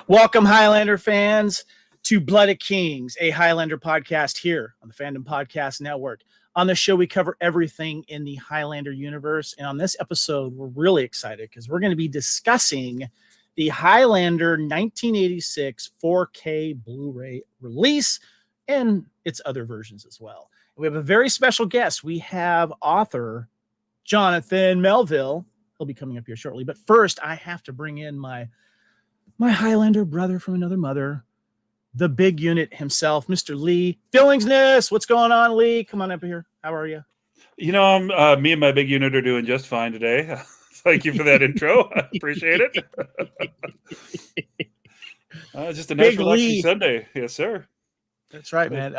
Welcome, Highlander fans, to Blood of Kings, a Highlander podcast here on the Fandom Podcast Network. On this show, we cover everything in the Highlander universe. And on this episode, we're really excited because we're going to be discussing the Highlander 1986 4K Blu-ray release and its other versions as well. We have a very special guest. We have author Jonathan Melville. He'll be coming up here shortly. But first, I have to bring in my Highlander brother from another mother, the big unit himself, Mr. Lee. Fillingsness, what's going on, Lee? Come on up here. How are you? You know, me and my big unit are doing just fine today. Thank you for that intro. I appreciate it. Just a nice relaxing Sunday. Yes, sir. That's right, man.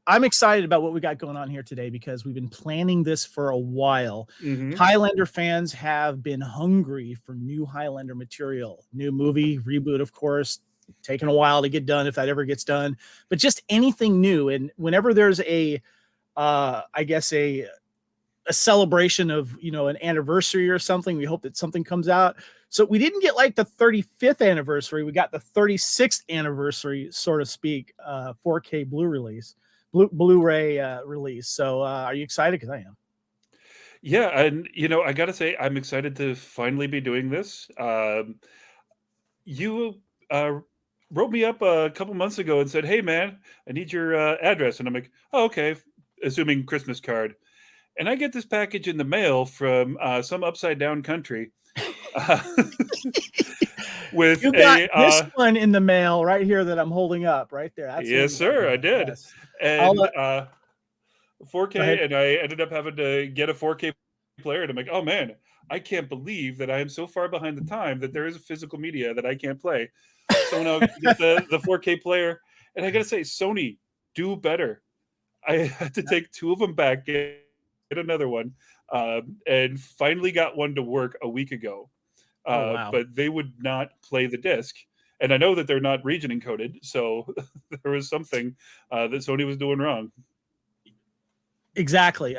I'm excited about what we got going on here today because we've been planning this for a while. Highlander fans have been hungry for new Highlander material. New movie, reboot, of course, taking a while to get done if that ever gets done. But just anything new. And whenever there's a celebration of, an anniversary or something, we hope that something comes out. So we didn't get like the 35th anniversary. We got the 36th anniversary, so to speak, 4K Blu-ray release. So are you excited? Because I am. Yeah. And, I got to say, I'm excited to finally be doing this. You wrote me up a couple months ago and said, hey, man, I need your address. And I'm like, oh, okay. Assuming Christmas card. And I get this package in the mail from some upside down country. With you got this one in the mail right here that I'm holding up right there. That's yes, sir, I did. Yes. And 4K, and I ended up having to get a 4K player. And I'm like, oh man, I can't believe that I am so far behind the time that there is a physical media that I can't play. So now get the 4K player, and I gotta say, Sony, do better. I had to take two of them back, get another one, and finally got one to work a week ago. Wow. But they would not play the disc, and I know that they're not region encoded, so there was something that Sony was doing wrong. Exactly.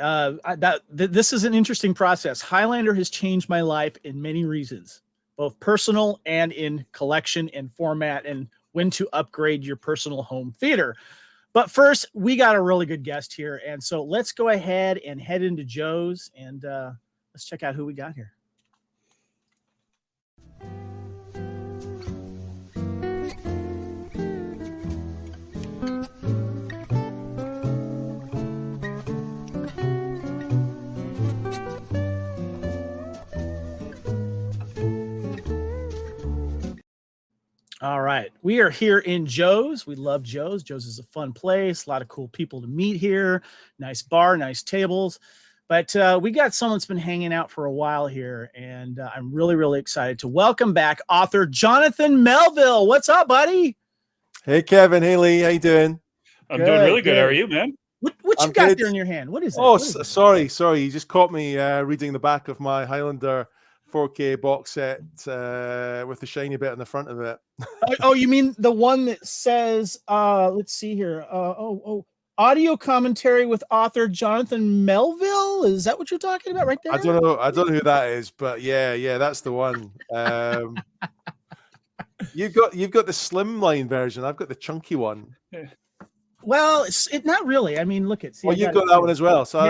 This is an interesting process. Highlander has changed my life in many reasons, both personal and in collection and format, and when to upgrade your personal home theater. But first, we got a really good guest here. And so let's go ahead and head into Joe's and let's check out who we got here. All right. We are here in Joe's. We love Joe's. Joe's is a fun place. A lot of cool people to meet here. Nice bar, nice tables. But we got someone that's been hanging out for a while here, and I'm really, really excited to welcome back author Jonathan Melville. What's up, buddy? Hey, Kevin. Hey, Lee. How you doing? I'm doing really good. How are you, man? What you got there in your hand? What is that? Oh, sorry. You just caught me reading the back of my Highlander 4K box set with the shiny bit on the front of it. Oh, you mean the one that says, let's see here. Audio commentary with author Jonathan Melville. Is that what you're talking about right there? I don't know who that is, but yeah, that's the one. You've got the slimline version. I've got the chunky one. Well, it's not really. I mean, look at. You've got that one as well. So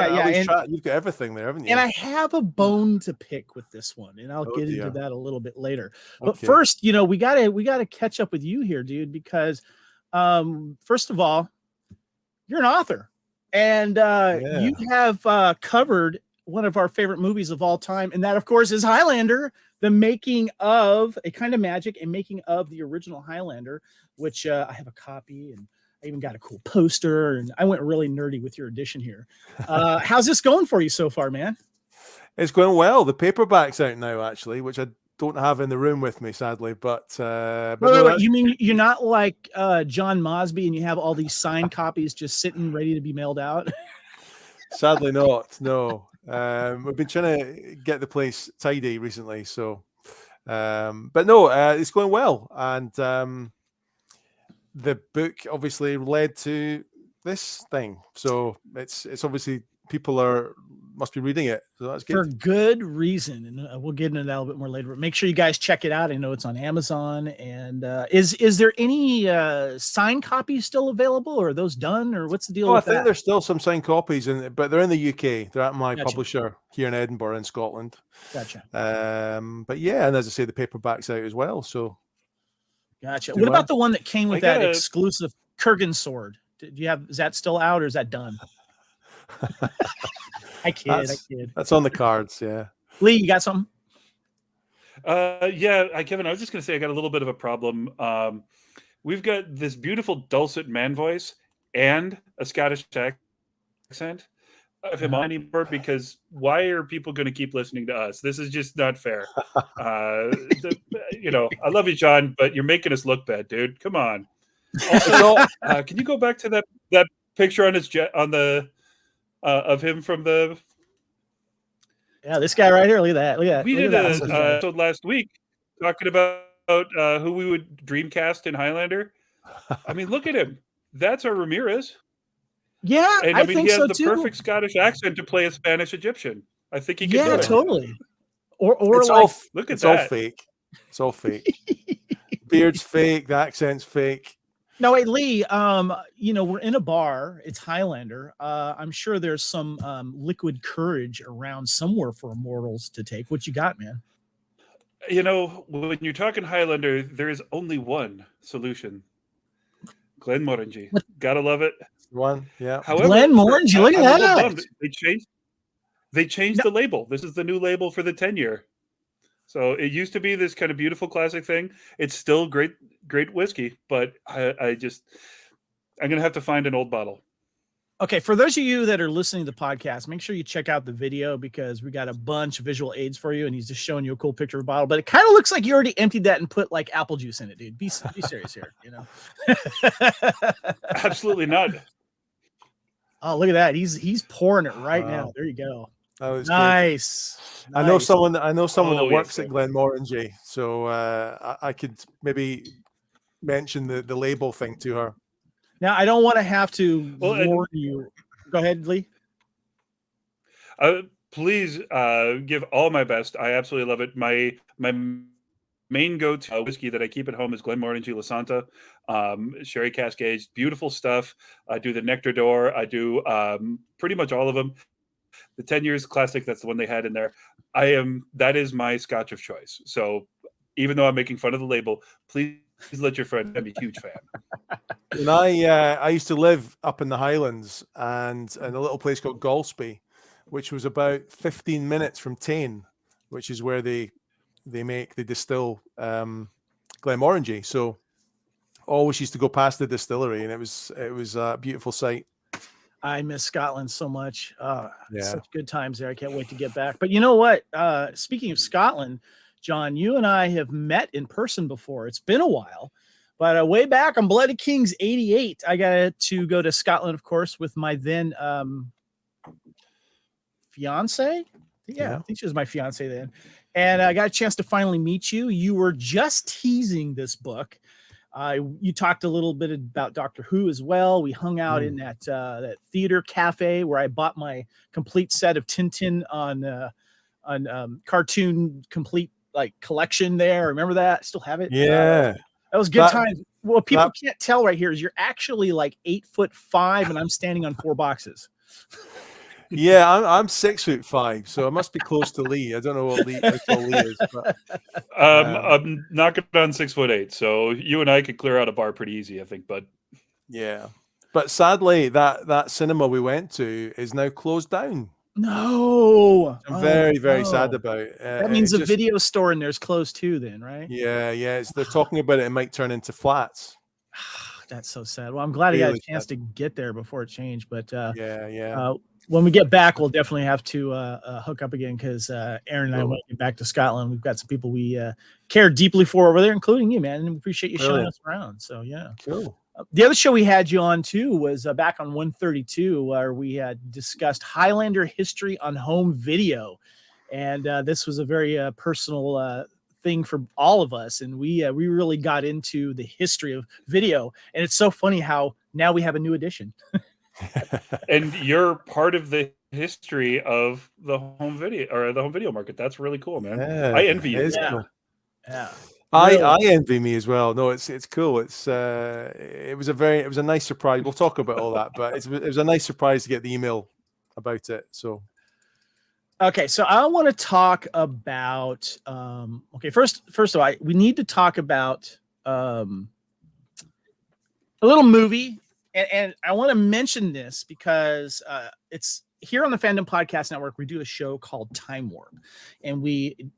you've got everything there, haven't you? And I have a bone to pick with this one, and I'll get into that a little bit later. But first, we gotta catch up with you here, dude, because first of all, you're an author, and you have covered one of our favorite movies of all time, and that, of course, is Highlander, the making of A Kind of Magic, and making of the original Highlander, which I have a copy, and I even got a cool poster, and I went really nerdy with your edition here. How's this going for you so far, man? It's going well. The paperback's out now, actually, which I don't have in the room with me, sadly. But wait, you mean you're not like John Mosby, and you have all these signed copies just sitting ready to be mailed out? Sadly not. No. We've been trying to get the place tidy recently, so but no, it's going well, and the book obviously led to this thing. So it's obviously people must be reading it. So that's good. For good reason, and we'll get into that a little bit more later. But make sure you guys check it out. I know it's on Amazon. And is there any signed copies still available, or are those done, or what's the deal with I think that? there's still some signed copies, but they're in the UK. They're at my Gotcha. publisher here in Edinburgh, in Scotland. Gotcha. But yeah, and as I say, the paperback's out as well. So gotcha. What about the one that came with that exclusive Kurgan sword? Is that still out, or is that done? I kid. That's on the cards. Yeah. Lee, you got something? Yeah, Kevin, I was just going to say I got a little bit of a problem. We've got this beautiful dulcet man voice and a Scottish accent of him on anymore, because why are people going to keep listening to us? This is just not fair. I love you, John, but you're making us look bad, dude. Come on. Also, can you go back to that picture on his jet of him from the? Yeah, this guy right here. Look at that. We did an episode last week talking about who we would dreamcast in Highlander. I mean, look at him. That's our Ramirez. Yeah, and I mean, think he has so the too. Perfect Scottish accent to play a Spanish Egyptian. I think he can do it. Totally. Or it's like, look at that. All fake. It's all fake. Beard's fake. The accent's fake. No, wait, Lee, we're in a bar. It's Highlander. I'm sure there's some liquid courage around somewhere for Immortals to take. What you got, man? When you're talking Highlander, there is only one solution. Glenmorangie. Gotta love it. One, yeah. However, Glenmorangie, look at that. They changed the label. This is the new label for the 10-year. So it used to be this kind of beautiful classic thing. It's still great whiskey, but I'm gonna have to find an old bottle. Okay, for those of you that are listening to the podcast, make sure you check out the video, because we got a bunch of visual aids for you, and he's just showing you a cool picture of a bottle. But it kind of looks like you already emptied that and put like apple juice in it, dude. Be serious here, Absolutely not. Oh, look at that. He's pouring it right now. There you go. That was nice. I know someone that works at Glenmorangie, so I could maybe mention the label thing to her. Now, I don't want to have to warn you. Go ahead, Lee. Please give all my best. I absolutely love it. My main go-to whiskey that I keep at home is Glenmorangie La Santa, Sherry Cascades, beautiful stuff. I do the Nectar d'Or. I do pretty much all of them. The 10 years classic, that's the one they had in there. That is my Scotch of choice. So even though I'm making fun of the label, please let your friend. I'm a huge fan. And I used to live up in the Highlands and in a little place called Galsby, which was about 15 minutes from Tain, which is where they distill Glenmorangie. So always used to go past the distillery, and it was a beautiful sight. I miss Scotland so much. Such good times there. I can't wait to get back. But you know what? Speaking of Scotland, John, you and I have met in person before. It's been a while, but way back on Blood of Kings 88, I got to go to Scotland, of course, with my then fiance. Yeah, I think she was my fiance then. And I got a chance to finally meet you. You were just teasing this book. You talked a little bit about Doctor Who as well. We hung out in that theater cafe where I bought my complete set of Tintin on cartoon complete collection there. Remember that? Still have it. Yeah, that was good times. Well, people can't tell right here is you're actually like 8'5" and I'm standing on 4 boxes. Yeah, I'm 6'5", so I must be close to Lee. I don't know what Lee is, but I'm knocking on 6'8", so you and I could clear out a bar pretty easy, I think. But yeah, but sadly, that cinema we went to is now closed down. No, I'm very sad about it. That means the video store in there's closed too, then, right? Yeah. They're talking about it might turn into flats. That's so sad. Well, I'm glad I got a chance to get there before it changed, but yeah. When we get back, we'll definitely have to hook up again, because Aaron and I want to get back to Scotland. We've got some people we care deeply for over there, including you, man. And we appreciate you showing us around. So, yeah. Cool. The other show we had you on, too, was back on 132, where we had discussed Highlander history on home video. And this was a very personal thing for all of us. And we really got into the history of video. And it's so funny how now we have a new edition. And you're part of the history of the home video market. That's really cool, man. Yeah, I envy you. it's Yeah. cool. Yeah. I envy me as well. No, it's cool. It was a nice surprise. We'll talk about all that, but it was a nice surprise to get the email about it. So Okay, so I want to talk about okay, first of all, we need to talk about a little movie, and I want to mention this because it's here on the Fandom Podcast Network. We do a show called Time Warp, and we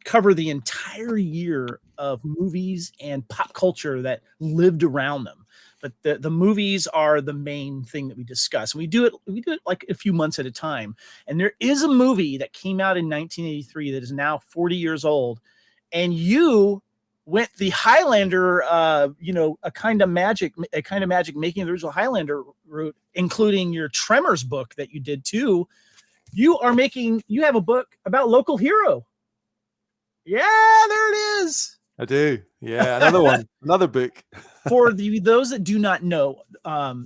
cover the entire year of movies and pop culture that lived around them. But the movies are the main thing that we discuss. And we do it like a few months at a time. And there is a movie that came out in 1983 that is now 40 years old, and you went the Highlander, a kind of magic making of the original Highlander route, including your Tremors book that you did too. You have a book about Local Hero. Yeah, there it is. I do. Yeah, another one, another book. For those that do not know,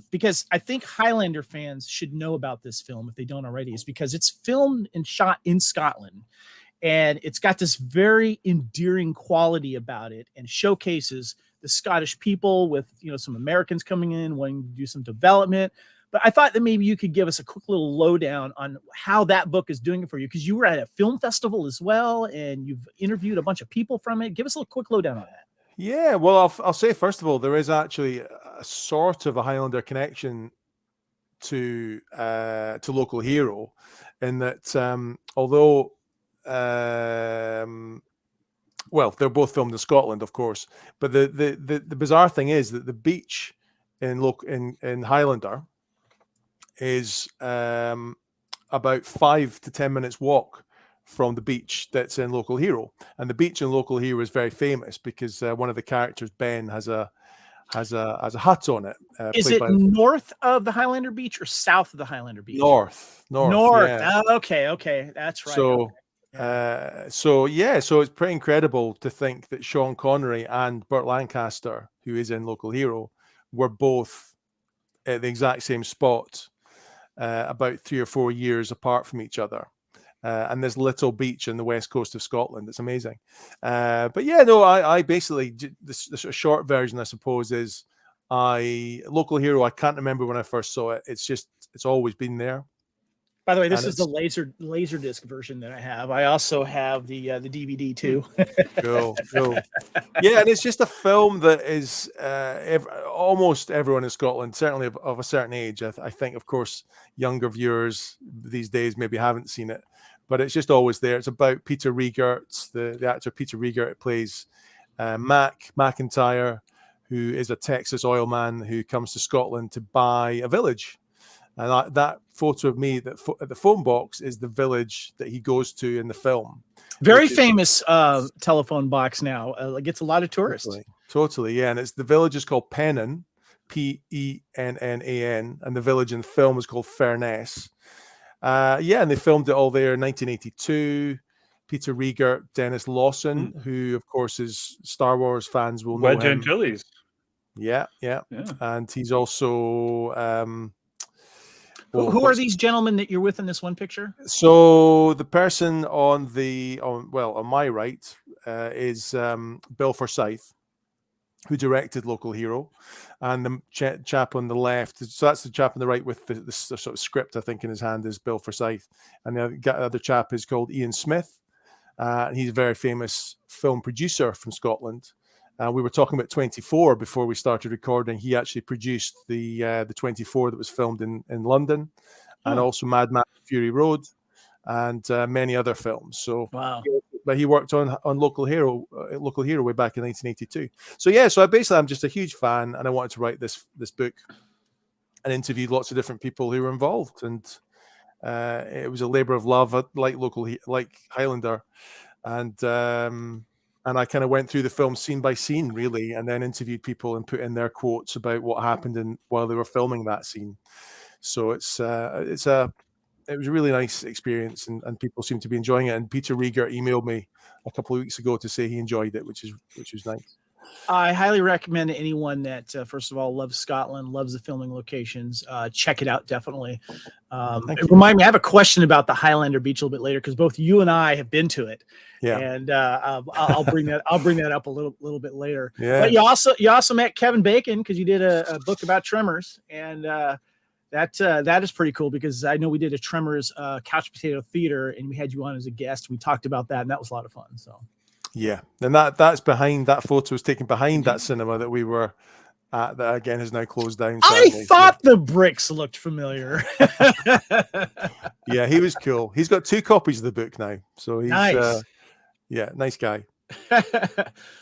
because I think Highlander fans should know about this film if they don't already, is because it's filmed and shot in Scotland. And it's got this very endearing quality about it and showcases the Scottish people with, some Americans coming in, wanting to do some development. But I thought that maybe you could give us a quick little lowdown on how that book is doing it for you, because you were at a film festival as well, and you've interviewed a bunch of people from it. Give us a little quick lowdown on that. Yeah, well, I'll say first of all, there is actually a sort of a Highlander connection to Local Hero, in that although well, they're both filmed in Scotland, of course, but the bizarre thing is that the beach in Highlander is about 5 to 10 minutes walk from the beach that's in Local Hero, and the beach in Local Hero is very famous because one of the characters, Ben, has a hut on it. Is it north of the Highlander beach or south of the Highlander beach? North. Yeah. Okay, that's right. So, so it's pretty incredible to think that Sean Connery and Burt Lancaster, who is in Local Hero, were both at the exact same spot, about 3 or 4 years apart from each other. And this little beach in the west coast of Scotland. It's amazing. But yeah, no, I basically, the short version, I suppose, is Local Hero, I can't remember when I first saw it. It's always been there. By the way, this is the laser disc version that I have. I also have the DVD too. Cool. Yeah, and it's just a film that is almost everyone in Scotland, certainly of a certain age. I think, of course, younger viewers these days maybe haven't seen it, but it's just always there. It's about Peter Riegert, the actor Peter Riegert plays Mac McIntyre, who is a Texas oil man who comes to Scotland to buy a village. And that photo of me at the phone box is the village that he goes to in the film. Very famous telephone box now. Gets a lot of tourists. Totally, yeah. And the village is called Pennan, Pennan, and the village in the film is called Furness. And they filmed it all there in 1982. Peter Riegert, Dennis Lawson, who of course is Star Wars fans will know Wedge him. Antilles. Yeah. And he's also who are these gentlemen that you're with in this one picture? So the person on my right is Bill Forsyth, who directed Local Hero, and the chap on the left. So that's the chap on the right with the sort of script, I think, in his hand is Bill Forsyth, and the other chap is called Ian Smith. And he's a very famous film producer from Scotland. We were talking about 24 before we started recording. He actually produced the 24 that was filmed in London, and also Mad Max Fury Road, and many other films. So, wow. But he worked on Local Hero way back in 1982. So I'm just a huge fan, and I wanted to write this book, and interviewed lots of different people who were involved, and it was a labor of love, like Highlander, and I kind of went through the film scene by scene, really, and then interviewed people and put in their quotes about what happened while they were filming that scene. So it was a really nice experience, and people seem to be enjoying it. And Peter Riegert emailed me a couple of weeks ago to say he enjoyed it, which was nice. I highly recommend to anyone that, first of all, loves Scotland, loves the filming locations. Check it out, definitely. Remind me, I have a question about the Highlander Beach a little bit later because both you and I have been to it. Yeah. And I'll bring that up a little bit later. Yeah. But you also met Kevin Bacon because you did a book about Tremors, and that is pretty cool because I know we did a Tremors couch potato theater and we had you on as a guest. We talked about that and that was a lot of fun. So. Yeah, and that's behind, that photo was taken behind that cinema that we were at, that again has now closed down. Sadly. I thought the bricks looked familiar. Yeah, he was cool. He's got 2 copies of the book now, so he's nice. Nice guy.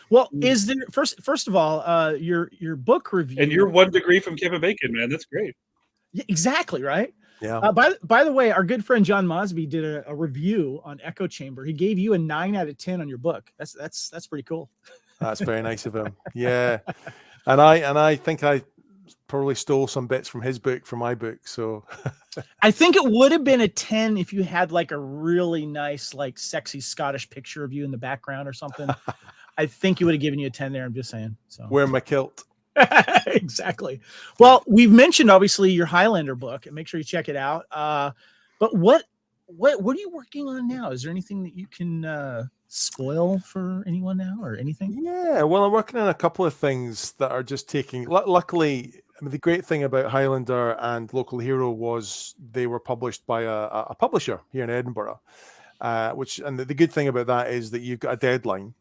Well, is there first of all, your book review, and you're 1 degree from Kevin Bacon, man. That's great. Yeah, exactly right. Yeah. By the way, our good friend John Mosby did a review on Echo Chamber. He gave you a 9 out of 10 on your book. That's pretty cool. That's very nice of him. Yeah, and I think I probably stole some bits from his book for my book. So I think it would have been a 10 if you had like a really nice, like sexy Scottish picture of you in the background or something. I think he would have given you a 10 there. I'm just saying. So wearing my kilt. Exactly. Well, we've mentioned obviously your Highlander book, and make sure you check it out. But what are you working on now? Is there anything that you can spoil for anyone now, or anything? Yeah, well, I'm working on a couple of things that are just taking. Luckily, I mean, the great thing about Highlander and Local Hero was they were published by a publisher here in Edinburgh, and the good thing about that is that you've got a deadline.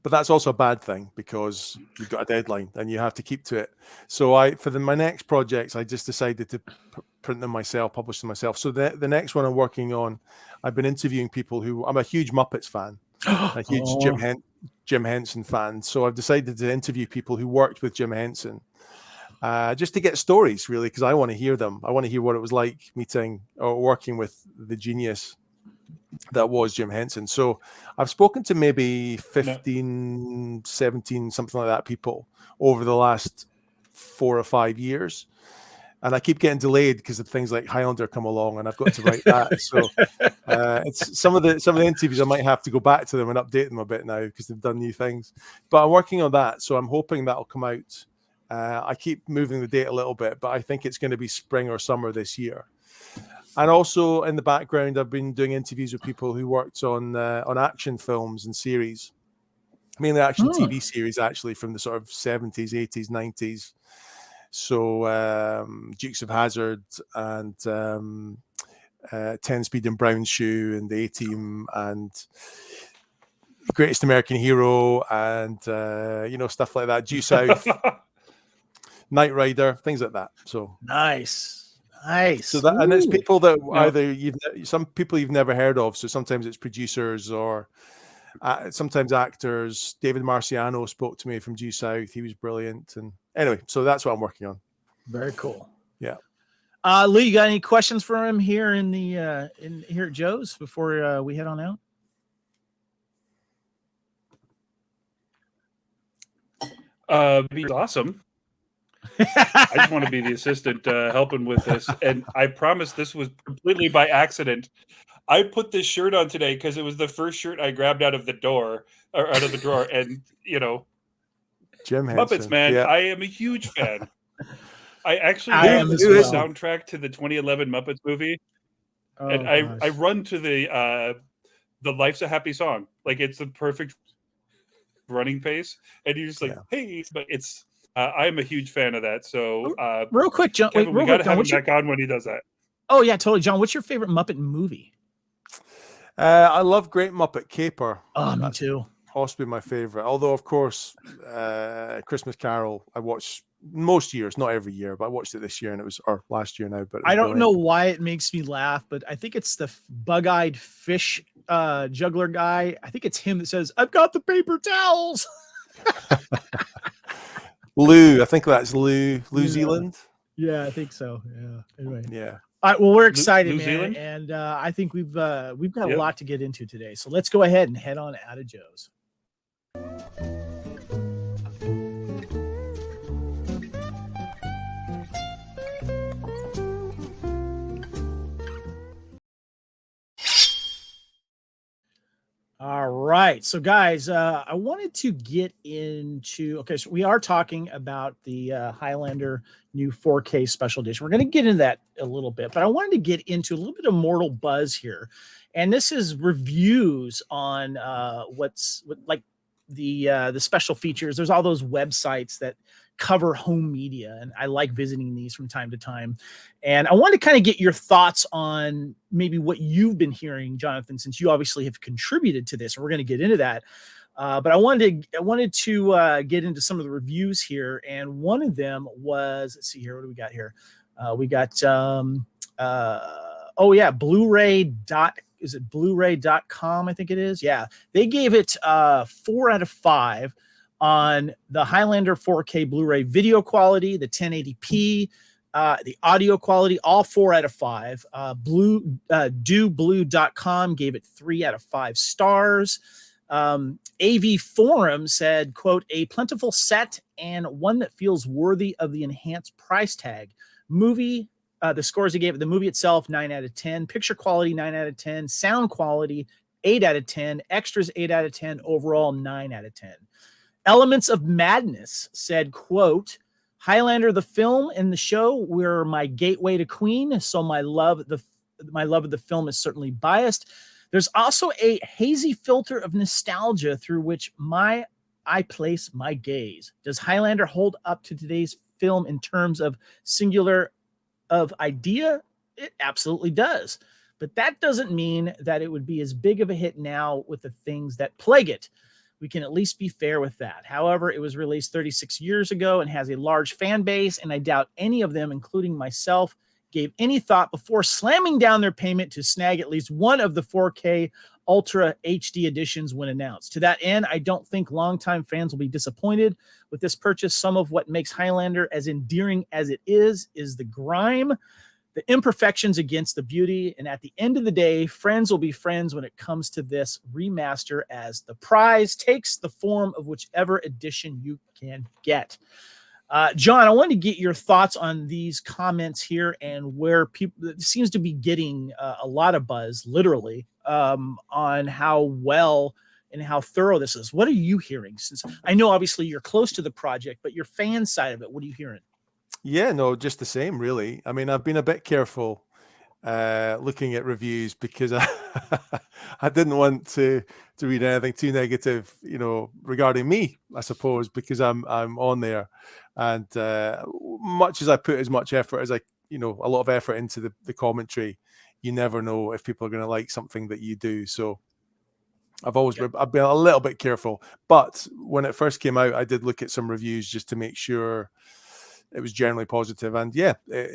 But that's also a bad thing because you've got a deadline and you have to keep to it. So my next projects, I just decided to print them myself, publish them myself. So the next one I'm working on, I've been interviewing people who, I'm a huge Muppets fan, a huge Jim Henson fan. So I've decided to interview people who worked with Jim Henson, just to get stories, really, because I want to hear them. I want to hear what it was like meeting or working with the genius that was Jim Henson. So I've spoken to maybe 15, 17, something like that, people over the last 4 or 5 years. And I keep getting delayed because of things like Highlander come along and I've got to write that. So it's some of the interviews I might have to go back to them and update them a bit now because they've done new things. But I'm working on that. So I'm hoping that'll come out. I keep moving the date a little bit, but I think it's going to be spring or summer this year. And also in the background, I've been doing interviews with people who worked on action films and series, mainly action TV series, actually, from the sort of 70s, 80s, 90s. So Dukes of Hazzard and 10 Speed and Brown Shoe and the A-Team and Greatest American Hero and, stuff like that. Due South, Knight Rider, things like that. So nice. So that, and it's people that either some people you've never heard of. So sometimes it's producers or sometimes actors. David Marciano spoke to me from Due South. He was brilliant. And anyway, so that's what I'm working on. Very cool. Yeah. Lou, you got any questions for him here here at Joe's before we head on out? Be awesome. I just want to be the assistant helping with this. And I promise this was completely by accident. I put this shirt on today because it was the first shirt I grabbed out of the drawer. And, Jim Muppets, Henson. man. Yeah. I am a huge fan. I actually am did as the well. soundtrack to the 2011 Muppets movie. Oh, And I run to the Life's a Happy Song. Like, it's the perfect running pace. And you're just like, hey, but it's... I'm a huge fan of that. So, real quick, John, Kevin, we got to have him back on when he does that. Oh yeah, totally, John. What's your favorite Muppet movie? I love Great Muppet Caper. Oh, me too. Possibly my favorite. Although, of course, Christmas Carol I watch most years, not every year, but I watched it this year and or last year now. But I don't know why it makes me laugh, but I think it's the bug-eyed fish juggler guy. I think it's him that says, "I've got the paper towels." Lou, I think that's Lou Zealand. Yeah, I think so. Yeah. Anyway. Yeah. All right. Well, we're excited, New man, Zealand? and I think we've got a lot to get into today. So let's go ahead and head on out of Joe's. All right. So, guys, I wanted to get into. Okay, so we are talking about the Highlander new 4K special edition. We're going to get into that a little bit, but I wanted to get into a little bit of mortal buzz here. And this is reviews on like the special features. There's all those websites that cover home media, and I like visiting these from time to time. And I want to kind of get your thoughts on maybe what you've been hearing, Jonathan, since you obviously have contributed to this. And we're going to get into that. But I wanted to get into some of the reviews here, and one of them was, let's see here, what do we got here? We got Blu-ray is it Blu-ray.com? I think it is. Yeah, they gave it 4 out of 5 on the Highlander 4K Blu-ray video quality, the 1080p, the audio quality, all 4 out of 5. DoBlue.com gave it 3 out of 5 stars. AV Forum said, quote, a plentiful set and one that feels worthy of the enhanced price tag. Movie, the scores he gave it, the movie itself, 9 out of 10. Picture quality, 9 out of 10. Sound quality, 8 out of 10. Extras, 8 out of 10. Overall, 9 out of 10. Elements of Madness said, quote, Highlander, the film and the show were my gateway to Queen, so my love of the film is certainly biased. There's also a hazy filter of nostalgia through which I place my gaze. Does Highlander hold up to today's film in terms of singular of idea? It absolutely does. But that doesn't mean that it would be as big of a hit now with the things that plague it. We can at least be fair with that. However, it was released 36 years ago and has a large fan base, and I doubt any of them, including myself, gave any thought before slamming down their payment to snag at least one of the 4K Ultra HD editions when announced. To that end, I don't think longtime fans will be disappointed with this purchase. Some of what makes Highlander as endearing as it is the grime, the imperfections against the beauty, and at the end of the day, friends will be friends when it comes to this remaster, as the prize takes the form of whichever edition you can get. John, I wanted to get your thoughts on these comments here and where people it seems to be getting a lot of buzz, literally, on how well and how thorough this is. What are you hearing? Since I know obviously you're close to the project, but your fan side of it, what are you hearing? Yeah, no, just the same, really. I mean, I've been a bit careful looking at reviews because I didn't want to read anything too negative, regarding me, I suppose, because I'm on there. And much as I put as much effort as a lot of effort into the commentary, you never know if people are going to like something that you do. So I've been a little bit careful. But when it first came out, I did look at some reviews just to make sure it was generally positive, and yeah, it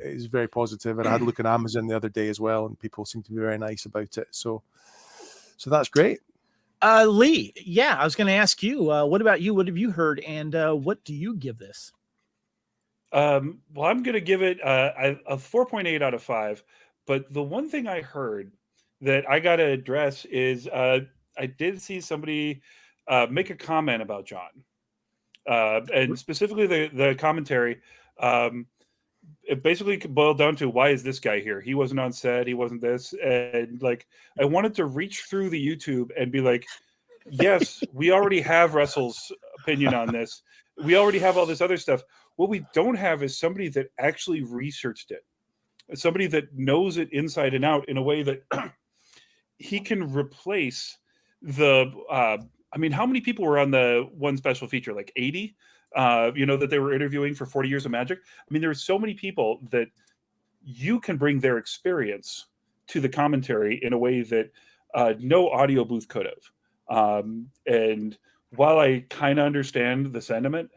is very positive. And I had a look at Amazon the other day as well, and people seem to be very nice about it. So that's great. Lee, yeah, I was going to ask you, what about you? What have you heard, and what do you give this? Well, I'm going to give it a 4.8 out of 5. But the one thing I heard that I got to address is I did see somebody make a comment about John. And specifically the commentary, it basically boiled down to, why is this guy here? He wasn't on set. He wasn't this. And like, I wanted to reach through the YouTube and be like, yes, we already have Russell's opinion on this. We already have all this other stuff. What we don't have is somebody that actually researched it. Somebody that knows it inside and out in a way that he can replace the, I mean, how many people were on the one special feature? Like 80, that they were interviewing for 40 Years of Magic. I mean, there are so many people that you can bring their experience to the commentary in a way that no audio booth could have. And while I kind of understand the sentiment,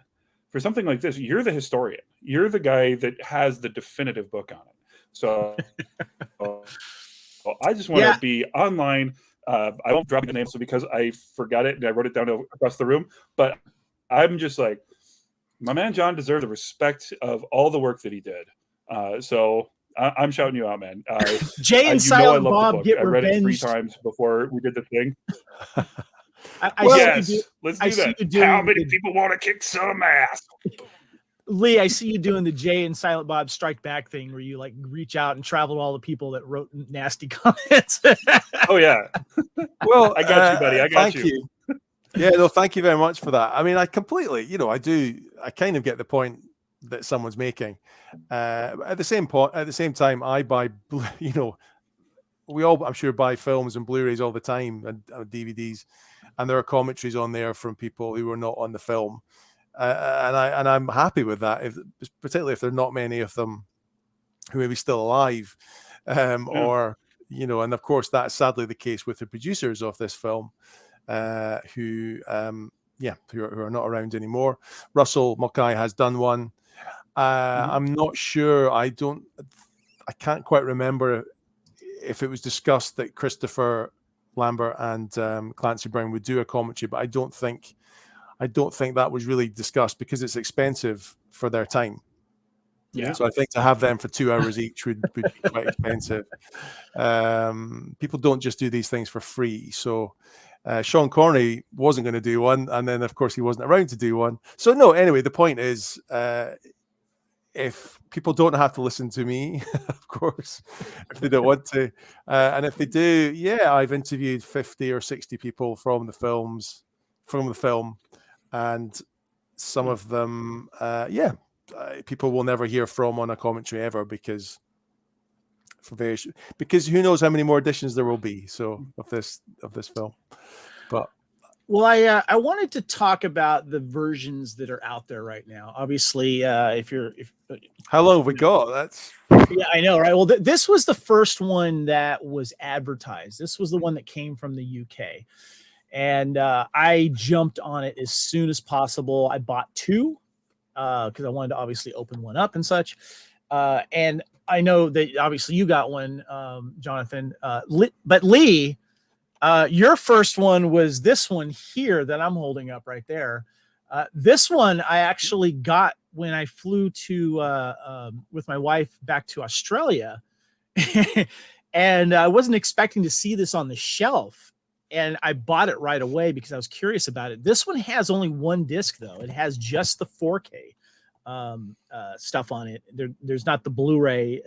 for something like this, you're the historian. You're the guy that has the definitive book on it. So I just want to be online. I won't drop the name because I forgot it and I wrote it down across the room. But I'm just like, my man John deserves the respect of all the work that he did. So I'm shouting you out, man. Jay and Silent Bob get I read it 3 revenge. times before we did the thing. Let's do that. How many people want to kick some ass? Lee, I see you doing the Jay and Silent Bob Strike Back thing where you like reach out and travel to all the people that wrote nasty comments. Oh yeah. Well, I got you, buddy. I got thank you. Yeah, no, thank you very much for that. I mean, I completely, I kind of get the point that someone's making. At the same time, I buy, we all, I'm sure, buy films and Blu-rays all the time and DVDs, and there are commentaries on there from people who were not on the film, and I'm happy with that. Particularly if there are not many of them who may be still alive, or and of course that's sadly the case with the producers of this film, who are not around anymore. Russell Mulcahy has done one. I'm not sure. I can't quite remember if it was discussed that Christopher Lambert and Clancy Brown would do a commentary, but I don't think that was really discussed because it's expensive for their time. Yeah. So I think to have them for 2 hours each would be quite expensive. People don't just do these things for free. So Sean Connery wasn't going to do one, and then of course he wasn't around to do one. So no, anyway, the point is, if people don't have to listen to me, of course, if they don't want to, and if they do, I've interviewed 50 or 60 people from the film, and some of them, people will never hear from on a commentary ever because who knows how many more editions there will be. So of this film, but. Well, I wanted to talk about the versions that are out there right now. Obviously, how long have we got? That's I know, right? Well, this was the first one that was advertised. This was the one that came from the UK, and I jumped on it as soon as possible. I bought 2 because I wanted to obviously open one up and such. And I know that obviously you got one, Jonathan. But Lee. Your first one was this one here that I'm holding up right there. This one I actually got when I flew with my wife back to Australia. And I wasn't expecting to see this on the shelf. And I bought it right away because I was curious about it. This one has only 1 disc, though. It has just the 4K stuff on it. There's not the Blu-ray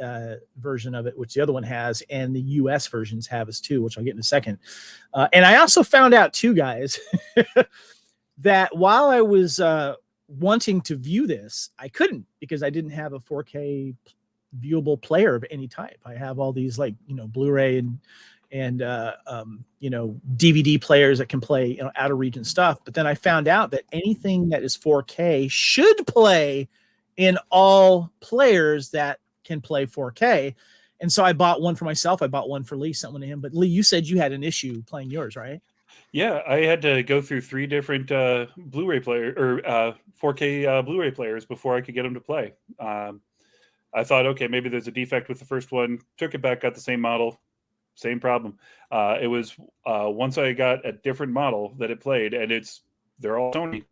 version of it, which the other one has, and the US versions have as too, which I'll get in a second. And I also found out too, guys, that while I was wanting to view this, I couldn't because I didn't have a 4K viewable player of any type. I have all these Blu-ray and DVD players that can play out of region stuff. But then I found out that anything that is 4K should play in all players that can play 4K. And so I bought one for myself. I bought one for Lee, sent one to him. But Lee, you said you had an issue playing yours, right? Yeah, I had to go through 3 different Blu-ray player or 4K Blu-ray players before I could get them to play. I thought, okay, maybe there's a defect with the first one. Took it back, got the same model. Same problem. It was once I got a different model that it played, and they're all Sony,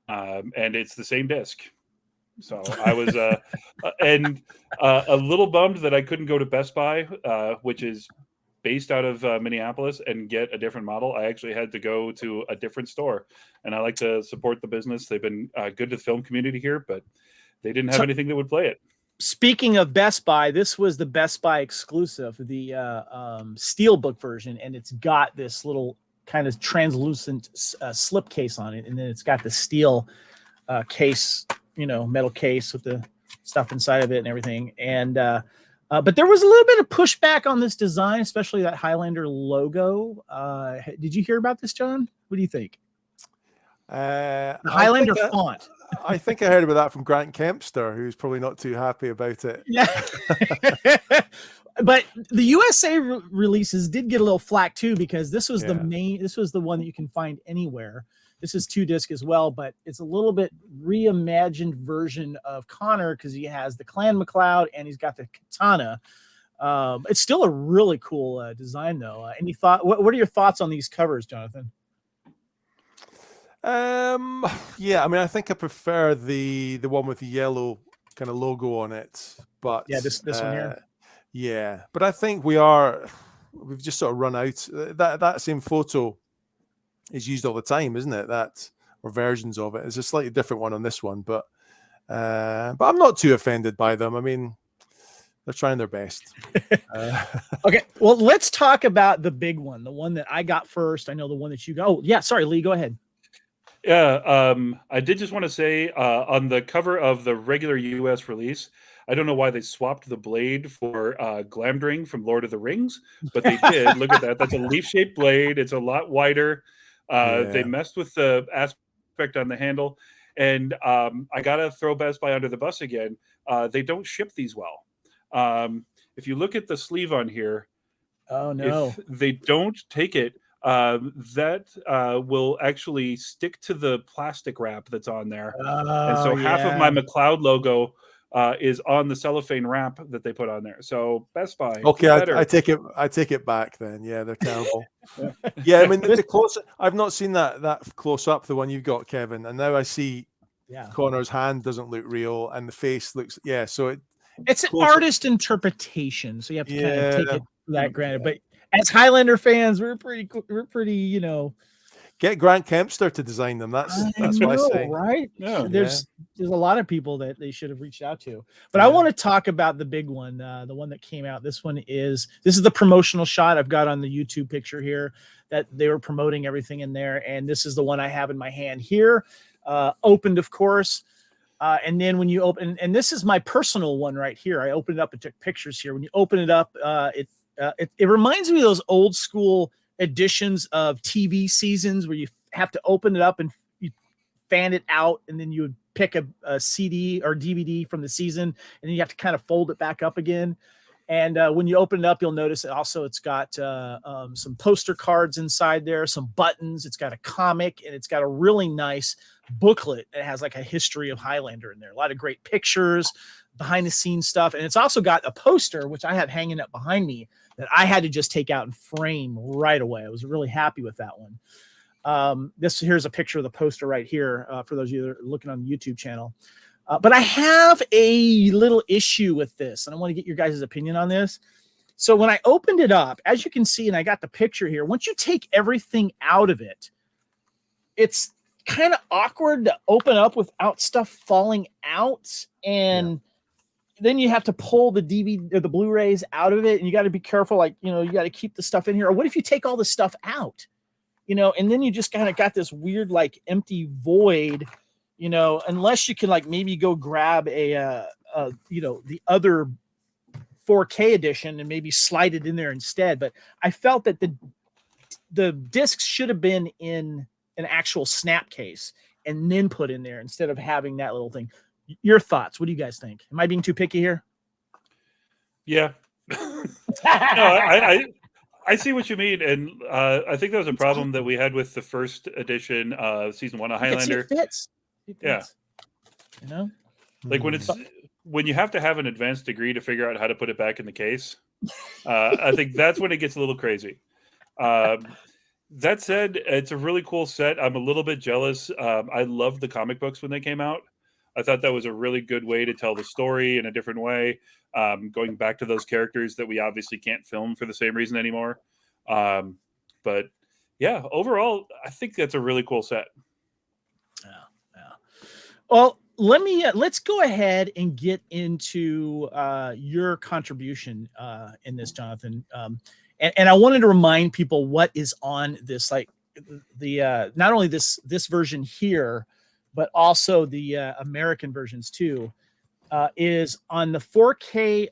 and it's the same disc. So I was a little bummed that I couldn't go to Best Buy, which is based out of Minneapolis, and get a different model. I actually had to go to a different store, and I like to support the business. They've been good to the film community here, but they didn't have anything that would play it. Speaking of Best Buy, this was the Best Buy exclusive, the Steelbook version, and it's got this little kind of translucent slip case on it, and then it's got the steel case, metal case with the stuff inside of it and everything. And but there was a little bit of pushback on this design, especially that Highlander logo. Did you hear about this, John? What do you think? The Highlander font. I think I heard about that from Grant Kempster, who's probably not too happy about it. Yeah. But the USA releases did get a little flack too, because this was this was the one that you can find anywhere. This is 2 disc as well, but it's a little bit reimagined version of Connor because he has the Clan MacLeod and he's got the katana. It's still a really cool design though. What are your thoughts on these covers, Jonathan? Yeah, I mean, I think I prefer the one with the yellow kind of logo on it, but this one here. Yeah, but I think we've just sort of run out. That same photo is used all the time, isn't it? Or versions of it. It's a slightly different one on this one, but But I'm not too offended by them. I mean, they're trying their best. Okay, well, let's talk about the big one, the one that I got first. I know the one that you got. Oh, yeah, sorry, Lee, go ahead. Yeah, I did just want to say on the cover of the regular US release, I don't know why they swapped the blade for Glamdring from Lord of the Rings, but they did. Look at that. That's a leaf-shaped blade. It's a lot wider. They messed with the aspect on the handle. And I got to throw Best Buy under the bus again. They don't ship these well. If you look at the sleeve on here, Oh, no. if they don't take it, that will actually stick to the plastic wrap that's on there. And so half of my McLeod logo is on the cellophane wrap that they put on there. So Best Buy, Okay, do better. I take it back then. Yeah, they're terrible. Yeah, I mean the close. I've not seen that close up, the one you've got, Kevin, and now I see Connor's hand doesn't look real, and the face looks. Yeah, so it's an artist interpretation, so you have to kind of take it for that granted. But as Highlander fans, we're pretty, you know. Get Grant Kempster to design them. That's what I say. Right? Yeah. There's a lot of people that they should have reached out to. But I want to talk about the big one, the one that came out. This is the promotional shot I've got on the YouTube picture here that they were promoting everything in there. And this is the one I have in my hand here, opened, of course. And then when you open, and this is my personal one right here. I opened it up and took pictures here. When you open it up, it reminds me of those old school editions of TV seasons where you have to open it up and you fan it out, and then you would pick a CD or DVD from the season, and then you have to kind of fold it back up again. And when you open it up, you'll notice it's got some poster cards inside there, some buttons. It's got a comic, and it's got a really nice booklet that has like a history of Highlander in there. A lot of great pictures, behind the scenes stuff. And it's also got a poster, which I have hanging up behind me, that I had to just take out and frame right away. I was really happy with that one. Here's a picture of the poster right here for those of you that are looking on the YouTube channel. But I have a little issue with this, and I want to get your guys' opinion on this. So when I opened it up, as you can see, and I got the picture here, once you take everything out of it, it's kind of awkward to open up without stuff falling out. And then you have to pull the DVD or the Blu-rays out of it, and you got to be careful. Like, you got to keep the stuff in here. Or what if you take all the stuff out, and then you just kind of got this weird, like, empty void, unless you can, like, maybe go grab the other 4K edition and maybe slide it in there instead. But I felt that the discs should have been in an actual snap case and then put in there instead of having that little thing. Your thoughts? What do you guys think? Am I being too picky here? Yeah. No, I see what you mean, and I think that was a problem that we had with the first edition of season 1 of Highlander. It fits. Yeah. Like when you have to have an advanced degree to figure out how to put it back in the case, I think that's when it gets a little crazy. That said, it's a really cool set. I'm a little bit jealous. I loved the comic books when they came out. I thought that was a really good way to tell the story in a different way, going back to those characters that we obviously can't film for the same reason anymore. But yeah, overall, I think that's a really cool set. Yeah. Well, let's go ahead and get into your contribution in this, Jonathan. And I wanted to remind people what is on this, like the not only this version here, but also the American versions too, is on the 4K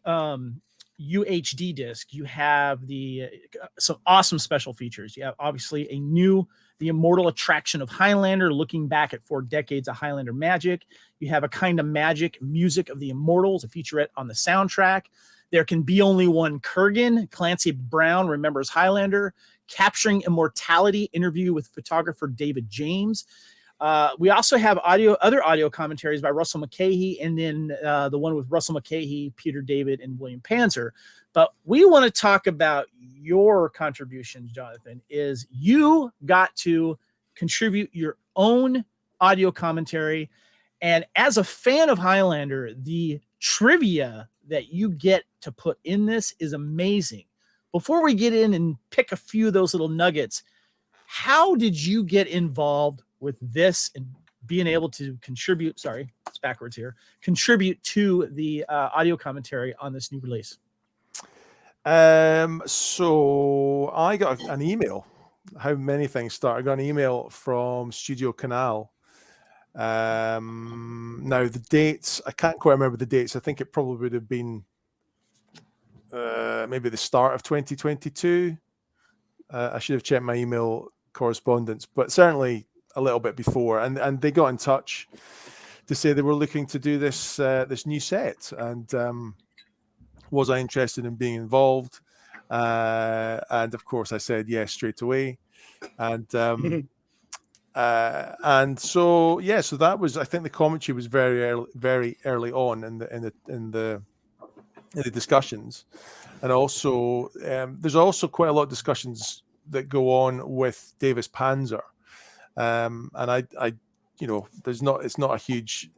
UHD disc. You have some awesome special features. You have obviously the Immortal Attraction of Highlander, looking back at 4 decades of Highlander magic. You have a kind of magic music of the Immortals, a featurette on the soundtrack. There Can Be Only One Kurgan, Clancy Brown remembers Highlander, Capturing Immortality, interview with photographer David James. We also have other audio commentaries by Russell McKahey, and then the one with Russell McKahey, Peter David, and William Panzer. But we want to talk about your contributions, Jonathan, is you got to contribute your own audio commentary. And as a fan of Highlander, the trivia that you get to put in this is amazing. Before we get in and pick a few of those little nuggets, how did you get involved with this and being able to contribute. Sorry, it's backwards here. Contribute to the audio commentary on this new release. So I got an email. How many things start? I got an email from Studio Canal. Now the dates, I can't quite remember the dates. I think it probably would have been maybe the start of 2022. I should have checked my email correspondence, but certainly a little bit before. And they got in touch to say they were looking to do this this new set, and was I interested in being involved? And of course, I said yes straight away. And so yeah, so that was, I think the commentary was very early on in the discussions. And also there's also quite a lot of discussions that go on with Davis Panzer, and I it's not a huge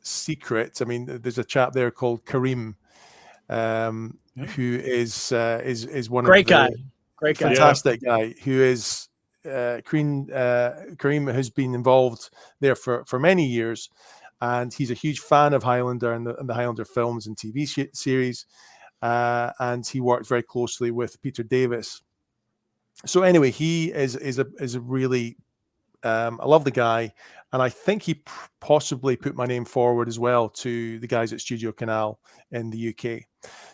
secret. I mean, there's a chap there called Kareem, who is one Great of the great guy, fantastic guy who is Kareem has been involved there for many years, and he's a huge fan of Highlander and the Highlander films and TV series, and he worked very closely with Peter Davis. So anyway, he is a really a lovely guy, and I think he possibly put my name forward as well to the guys at Studio Canal in the UK.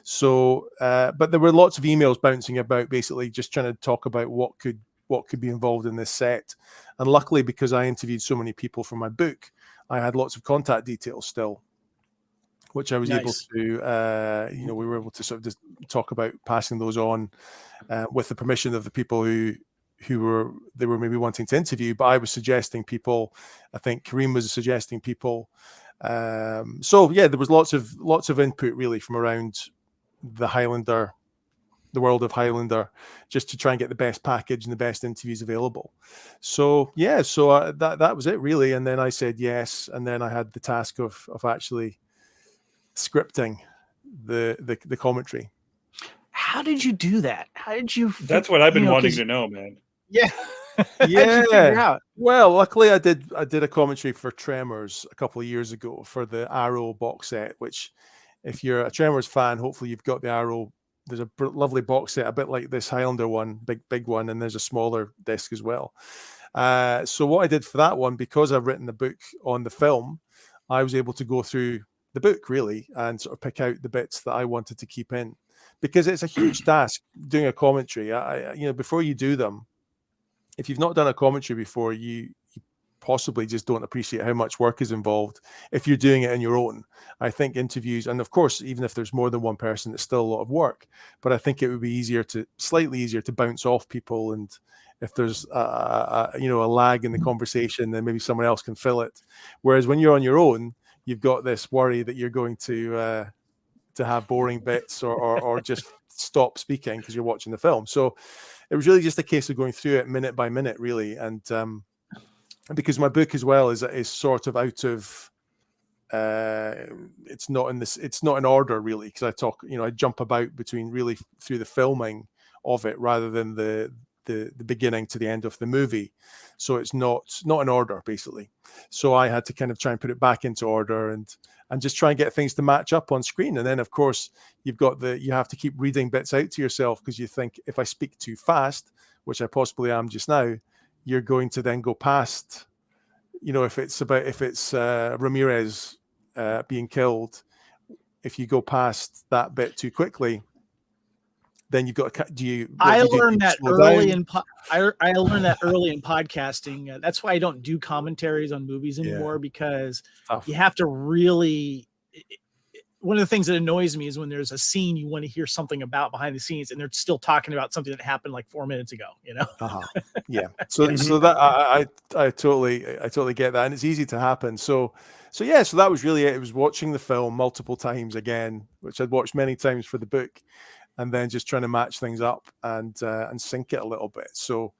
So, but there were lots of emails bouncing about, basically just trying to talk about what could be involved in this set. And luckily, because I interviewed so many people for my book, I had lots of contact details still, which I was able to, we were able to sort of just talk about passing those on with the permission of the people who were maybe wanting to interview. But I was suggesting people. I think Kareem was suggesting people. So yeah, there was lots of input really from around the Highlander, the world of Highlander, just to try and get the best package and the best interviews available. So yeah, so that was it really. And then I said yes, and then I had the task of actually scripting the commentary. How did you do that? How did you? That's what I've been wanting to know, man. Yeah. Yeah. Well, luckily I did a commentary for Tremors a couple of years ago for the Arrow box set, which if you're a Tremors fan, hopefully you've got the Arrow. There's a lovely box set, a bit like this Highlander one, big one, and there's a smaller disc as well. So what I did for that one, because I've written the book on the film, I was able to go through the book really and sort of pick out the bits that I wanted to keep in, because it's a huge task doing a commentary. Before you do them, if you've not done a commentary before, you possibly just don't appreciate how much work is involved if you're doing it on your own. I think interviews, and of course, even if there's more than one person, it's still a lot of work. But I think it would be slightly easier to bounce off people, and if there's a lag in the conversation, then maybe someone else can fill it. Whereas when you're on your own, you've got this worry that you're going to have boring bits or just stop speaking because you're watching the film. So it was really just a case of going through it minute by minute, really. And because my book as well is sort of out of it's not in order really, because I jump about between really through the filming of it rather than the beginning to the end of the movie. So it's not in order basically. So I had to kind of try and put it back into order and just try and get things to match up on screen. And then of course you have to keep reading bits out to yourself, because you think if I speak too fast, which I possibly am just now, you're going to then go past, if it's Ramirez being killed, if you go past that bit too quickly, then you've got I learned that early in podcasting. That's why I don't do commentaries on movies anymore, because you have to really. One of the things that annoys me is when there's a scene you want to hear something about behind the scenes, and they're still talking about something that happened like 4 minutes ago. Yeah. So that I totally get that, and it's easy to happen. So that was really it. It was watching the film multiple times again, which I'd watched many times for the book, and then just trying to match things up and sync it a little bit. So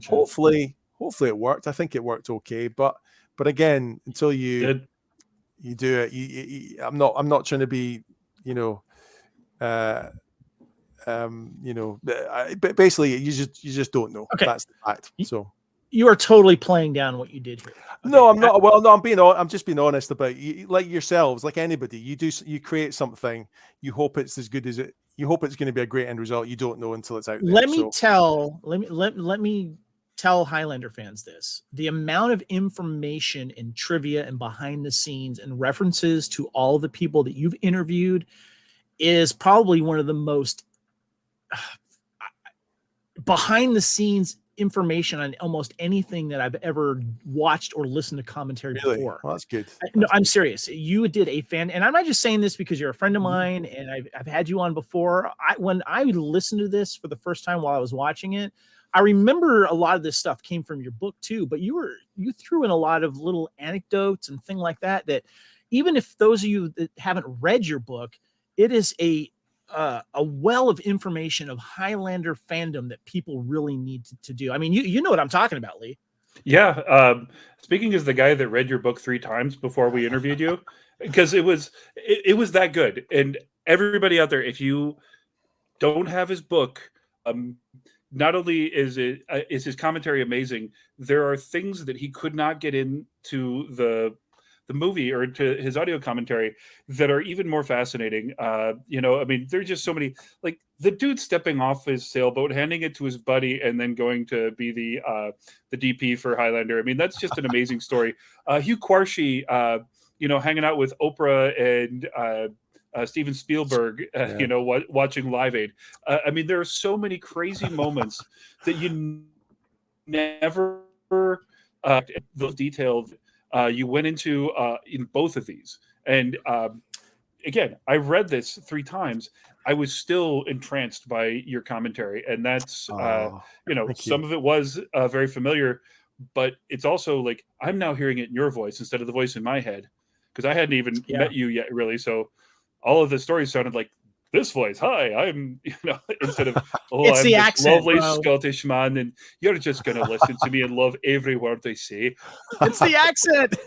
hopefully it worked. I think it worked okay, but again, until you do it, I'm not trying to be, but basically you just don't know. Okay. That's the fact. So You are totally playing down what you did here. No, I'm not. Well, no, I'm just being honest about you. Like yourselves, like anybody, you create something. You hope it's as good as it. You hope it's going to be a great end result. You don't know until it's out there. Let me tell Highlander fans this: the amount of information and trivia and behind the scenes and references to all the people that you've interviewed is probably one of the most behind the scenes information on almost anything that I've ever watched or listened to commentary before. Well, that's good. No, I'm serious. You did a fan, and I'm not just saying this because you're a friend of mine and I've had you on before. When I listened to this for the first time while I was watching it, I remember a lot of this stuff came from your book too, but you threw in a lot of little anecdotes and things like that, that even if those of you that haven't read your book, it is a well of information of Highlander fandom that people really need to do. I mean, you know what I'm talking about, Lee. Yeah. Speaking as the guy that read your book 3 times before we interviewed you, because it was that good. And everybody out there, if you don't have his book, not only is his commentary amazing, there are things that he could not get into the movie or to his audio commentary that are even more fascinating. I mean, there's just so many, like the dude stepping off his sailboat, handing it to his buddy, and then going to be the DP for Highlander. I mean, that's just an amazing story. Hugh Quarshie, hanging out with Oprah and Steven Spielberg, watching Live Aid. I mean, there are so many crazy moments that you never those detailed. You went into in both of these, and again, I read this 3 times. I was still entranced by your commentary, and that's some of it was very familiar, but it's also like I'm now hearing it in your voice instead of the voice in my head, because I hadn't even met you yet, really. So all of the stories sounded like this voice. Hi, I'm, instead of, it's I'm the this accent, lovely bro. Scottish man, and you're just going to listen to me and love every word I say. It's the accent.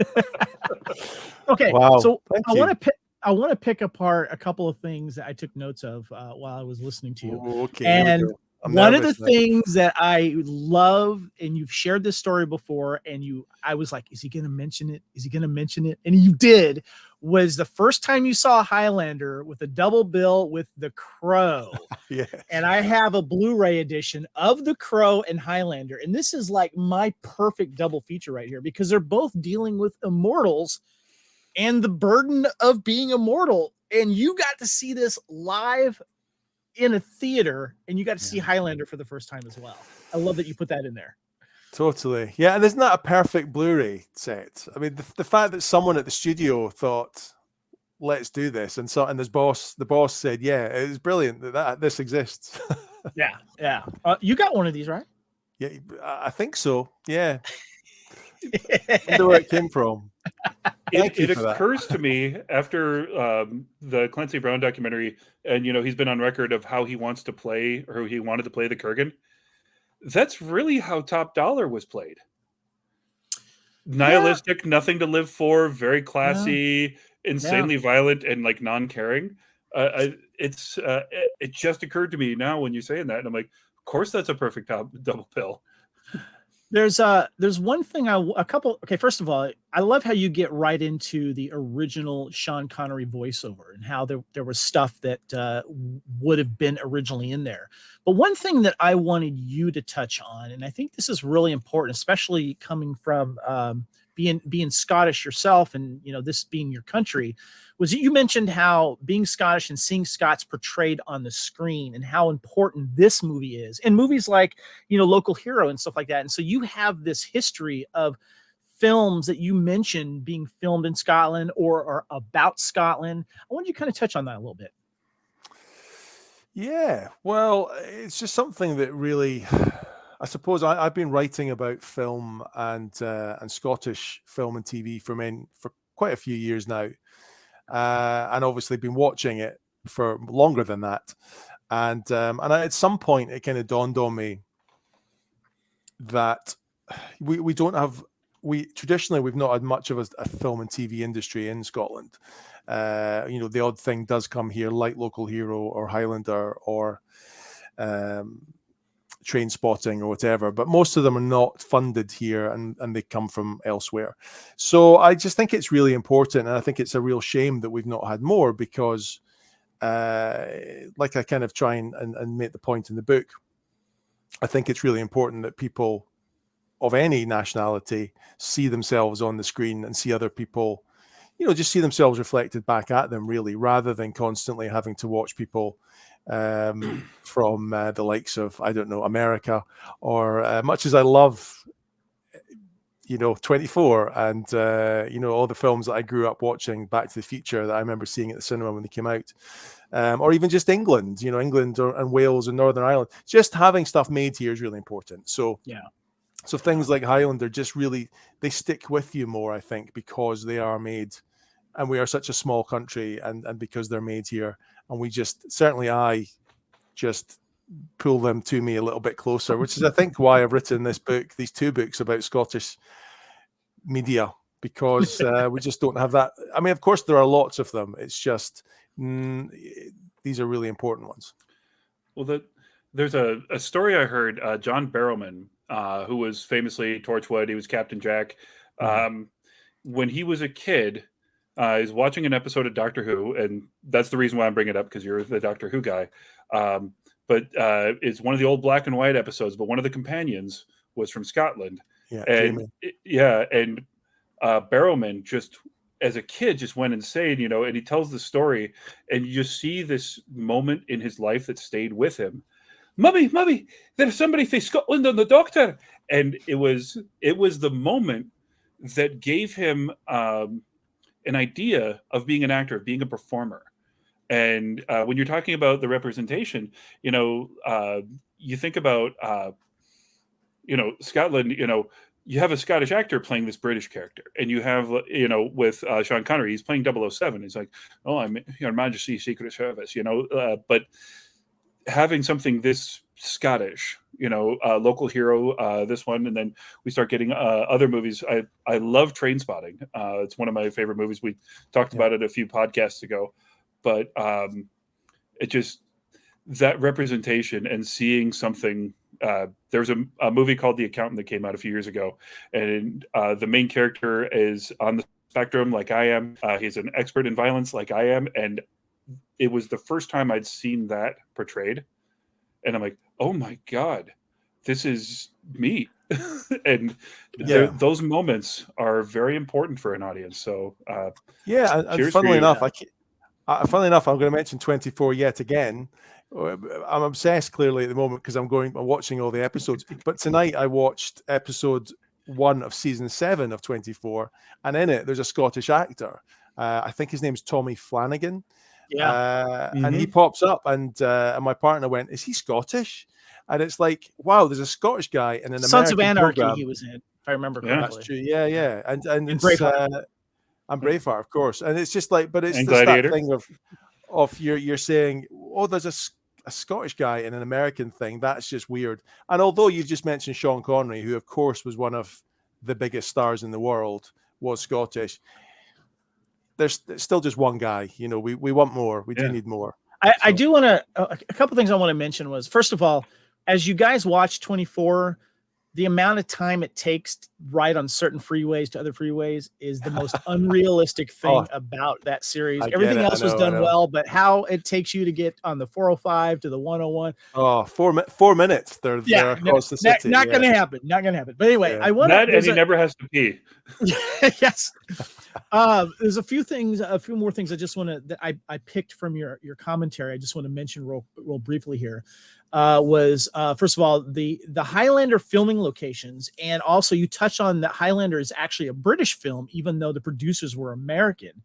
Okay. Wow. So I want to pick apart a couple of things that I took notes of while I was listening to you. Okay. And one of the things that I love, and you've shared this story before, and I was like, is he going to mention it? Is he going to mention it? And you did, was the first time you saw Highlander with a double bill with The Crow. Yeah. And I have a Blu-ray edition of The Crow and Highlander. And this is like my perfect double feature right here, because they're both dealing with immortals and the burden of being immortal. And you got to see this live in a theater, and you got to see Highlander for the first time as well. I love that you put that in there. Totally. Yeah, and isn't that a perfect Blu-ray set? I mean, the fact that someone at the studio thought, let's do this, and the boss said, yeah, it was brilliant that this exists. Yeah. You got one of these, right? Yeah, I think so. Yeah. I wonder where it came from. It occurs to me after the Clancy Brown documentary, and he's been on record of how he wants to play, or he wanted to play the Kurgan. That's really how Top Dollar was played. Nihilistic, nothing to live for, very classy, insanely violent, and like non-caring. It just occurred to me now when you're saying that, and I'm like, of course, that's a perfect double bill. There's one thing okay, first of all, I love how you get right into the original Sean Connery voiceover and how there was stuff that would have been originally in there. But one thing that I wanted you to touch on, and I think this is really important, especially coming from being Scottish yourself, and this being your country, was that you mentioned how being Scottish and seeing Scots portrayed on the screen and how important this movie is, and movies like Local Hero and stuff like that. And so you have this history of films that you mentioned being filmed in Scotland or about Scotland. I want you to kind of touch on that a little bit. Yeah, well, it's just something that really, I suppose I've been writing about film and Scottish film and TV for quite a few years now, and obviously been watching it for longer than that. And at some point, it kind of dawned on me that traditionally we've not had much of a film and TV industry in Scotland. The odd thing does come here, like Local Hero or Highlander or Train Spotting or whatever, but most of them are not funded here, and they come from elsewhere. So I just think it's really important, and I think it's a real shame that we've not had more, because like I kind of try and make the point in the book, I think it's really important that people of any nationality see themselves on the screen and see other people, just see themselves reflected back at them, really, rather than constantly having to watch people from the likes of, I don't know, America, or much as I love 24 and all the films that I grew up watching, Back to the Future, that I remember seeing at the cinema when they came out, or even just England, England and Wales and Northern Ireland, just having stuff made here is really important. So so things like Highlander just really, they stick with you more, I think, because they are made, and we are such a small country, and because they're made here, and we just, certainly I just pull them to me a little bit closer, which is, I think, why I've written these two books about Scottish media, because we just don't have that. I mean, of course, there are lots of them. It's just these are really important ones. Well, there's a story I heard. John Barrowman, who was famously Torchwood, he was Captain Jack. When he was a kid, he's watching an episode of Doctor Who, and that's the reason why I'm bringing it up, because you're the Doctor Who guy. But it's one of the old black and white episodes, but one of the companions was from Scotland. And Barrowman, just as a kid, just went insane, and he tells the story, and you just see this moment in his life that stayed with him. Mummy, there's somebody from Scotland on the Doctor. And it was the moment that gave him an idea of being an actor, of being a performer. And when you're talking about the representation, you think about, Scotland, you have a Scottish actor playing this British character, and you have, with Sean Connery, he's playing 007. He's like, oh, I'm Your Majesty's Secret Service, but having something this Scottish, local hero, this one, and then we start getting other movies. I love Train Spotting. It's one of my favorite movies. We talked about it a few podcasts ago, but it just, that representation and seeing something. There's a movie called The Accountant that came out a few years ago, and the main character is on the spectrum like I am. He's an expert in violence like I am, and it was the first time I'd seen that portrayed, and I'm like, oh my God, this is me. And those moments are very important for an audience. So and funnily enough, funnily enough, I'm going to mention 24 yet again. I'm obsessed clearly at the moment because I'm watching all the episodes. But tonight I watched episode 1 of season 7 of 24, and in it there's a Scottish actor. I think his name's Tommy Flanagan. And he pops up, and my partner went, "Is he Scottish?" And it's like, wow, there's a Scottish guy in an Sons American of Anarchy program. he was in, if I remember correctly. That's true. Yeah. And it's Braveheart. and Braveheart, of course. And it's just like, but it's and just Gladiator. that thing of you're saying, oh, there's a Scottish guy in an American thing. That's just weird. And although you just mentioned Sean Connery, who of course was one of the biggest stars in the world, was Scottish, there's still just one guy. We want more. We do need more. I do want to, a couple things I want to mention was, first of all, as you guys watch 24, the amount of time it takes to ride on certain freeways to other freeways is the most unrealistic thing about that series. Everything else was done well, but how it takes you to get on the 405 to the 101. Oh, 4 minutes. They're across the city. Not going to happen. Not going to happen. But anyway, I want to. And he never has to pee. Yes. There's a few more things I just want to, that I picked from your commentary. I just want to mention real briefly here. Was first of all the Highlander filming locations, and also you touched on that Highlander is actually a British film, even though the producers were American.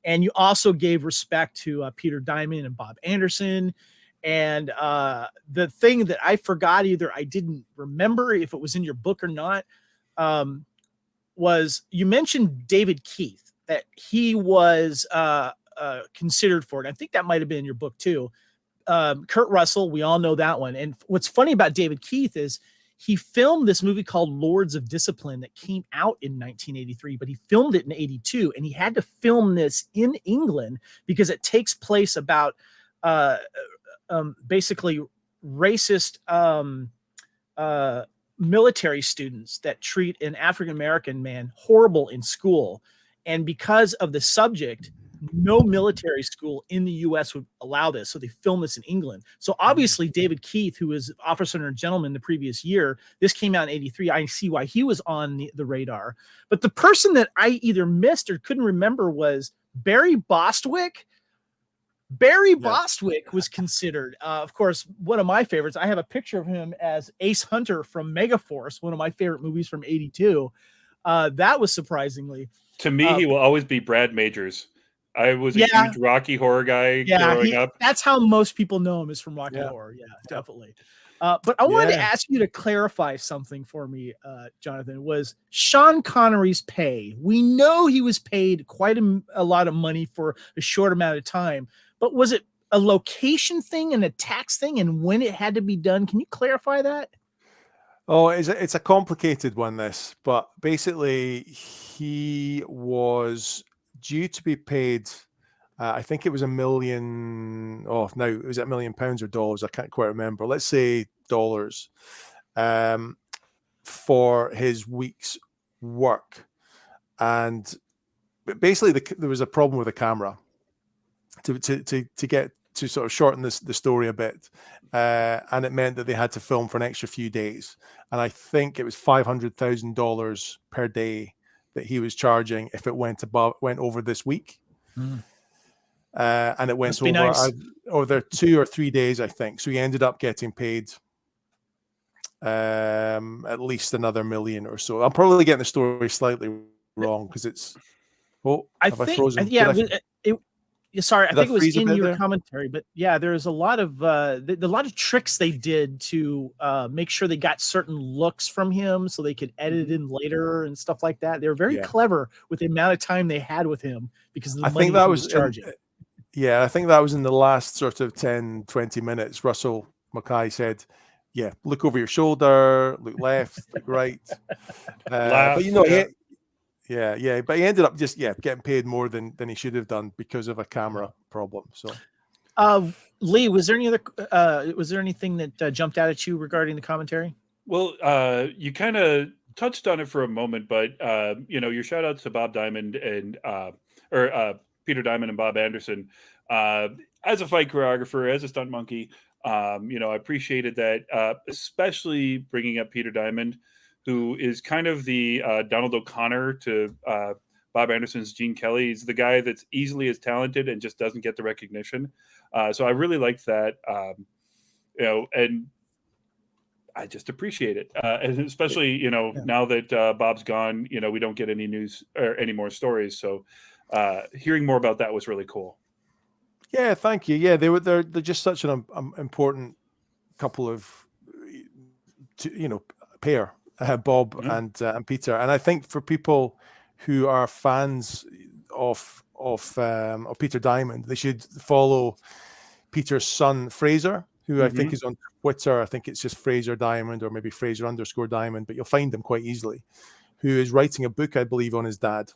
And you also gave respect to Peter Diamond and Bob Anderson. And the thing that I forgot, either I didn't remember if it was in your book or not, was you mentioned David Keith, that he was considered for it. I think that might have been in your book too. Kurt Russell, we all know that one. And what's funny about David Keith is he filmed this movie called Lords of Discipline that came out in 1983, but he filmed it in 82, and he had to film this in England because it takes place about basically racist military students that treat an African American man horrible in school, and because of the subject, no military school in the U.S. would allow this, so they filmed this in England. So obviously, David Keith, who was Officer and Gentleman the previous year, this came out in '83. I see why he was on the radar. But the person that I either missed or couldn't remember was Barry Bostwick. Barry Bostwick was considered, of course, one of my favorites. I have a picture of him as Ace Hunter from Megaforce, one of my favorite movies from '82. That was surprisingly. To me, he will always be Brad Majors. I was a huge Rocky Horror guy growing up. That's how most people know him, is from Rocky Horror. Yeah, definitely. But I wanted to ask you to clarify something for me, Jonathan. Was Sean Connery's pay? We know he was paid quite a lot of money for a short amount of time, but was it a location thing and a tax thing, and when it had to be done? Can you clarify that? Oh, it's a complicated one, this, but basically he was due to be paid, I think it was $1 million. Oh, now, was it £1 million or dollars? I can't quite remember. Let's say dollars, for his week's work. And basically there was a problem with the camera to get to sort of shorten the story a bit. And it meant that they had to film for an extra few days. And I think it was $500,000 per day that he was charging if it went over this week. And it went over over 2 or 3 days, I think. So he ended up getting paid at least another $1 million or so. I'm probably getting the story slightly wrong because it's. Oh, I frozen? Sorry, I think it was in your commentary, but yeah, there's a lot of tricks they did to make sure they got certain looks from him so they could edit in later and stuff like that. They were very clever with the amount of time they had with him because of the money he was charging. I think that was in the last sort of 10, 20 minutes. Russell Mackay said, look over your shoulder, look left, look right. But you know, but he ended up just getting paid more than he should have done because of a camera problem. So, Lee, was there anything that jumped out at you regarding the commentary? Well, you kind of touched on it for a moment, but your shout outs to Bob Diamond and Peter Diamond and Bob Anderson as a fight choreographer, as a stunt monkey. I appreciated that, especially bringing up Peter Diamond, who is kind of the Donald O'Connor to Bob Anderson's Gene Kelly. He's the guy that's easily as talented and just doesn't get the recognition. So I really liked that, and I just appreciate it. And especially, now that Bob's gone, we don't get any news or any more stories. So hearing more about that was really cool. Yeah, thank you. Yeah, they're just such an important couple of, pair. Bob and Peter, and I think for people who are fans of Peter Diamond, they should follow Peter's son Fraser, who I think is on Twitter. I think it's just Fraser Diamond or maybe Fraser_Diamond, but you'll find him quite easily. Who is writing a book, I believe, on his dad.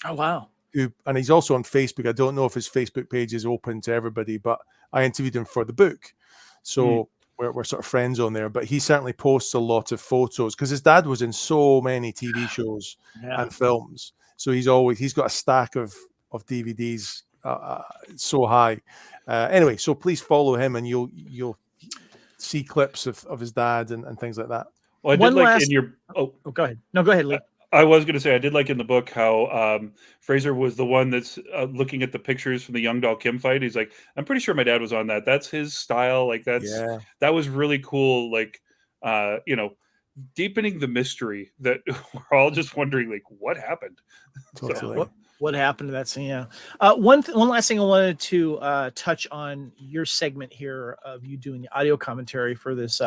Oh wow! And he's also on Facebook. I don't know if his Facebook page is open to everybody, but I interviewed him for the book, so. We're sort of friends on there, but he certainly posts a lot of photos because his dad was in so many TV shows and films. So he's got a stack of DVDs so high. Anyway, so please follow him and you'll see clips of his dad and things like that. Well, go ahead. No, go ahead, Lee. I was going to say, I did like in the book how Fraser was the one that's looking at the pictures from the Young Doll Kim fight. He's like, I'm pretty sure my dad was on that. That's his style. Like that was really cool. Like, deepening the mystery that we're all just wondering, like, what happened? Totally. So, what happened to that scene? Yeah. One last thing I wanted to touch on your segment here of you doing the audio commentary for this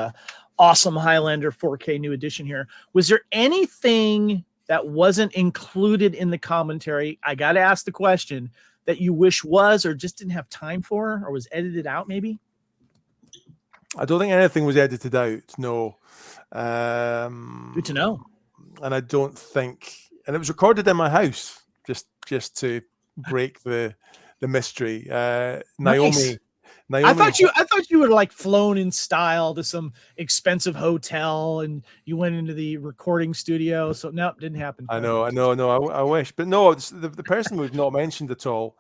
awesome Highlander 4K new edition here. Was there anything that wasn't included in the commentary? I got to ask the question that you wish was, or just didn't have time for, or was edited out maybe? I don't think anything was edited out. No. Good to know. And I don't think, and it was recorded in my house just to break the mystery. Naomi, Nice. Naomi. I thought you were like flown in style to some expensive hotel and you went into the recording studio. So nope, didn't happen. I know. I wish, but no. It's the person we've not mentioned at all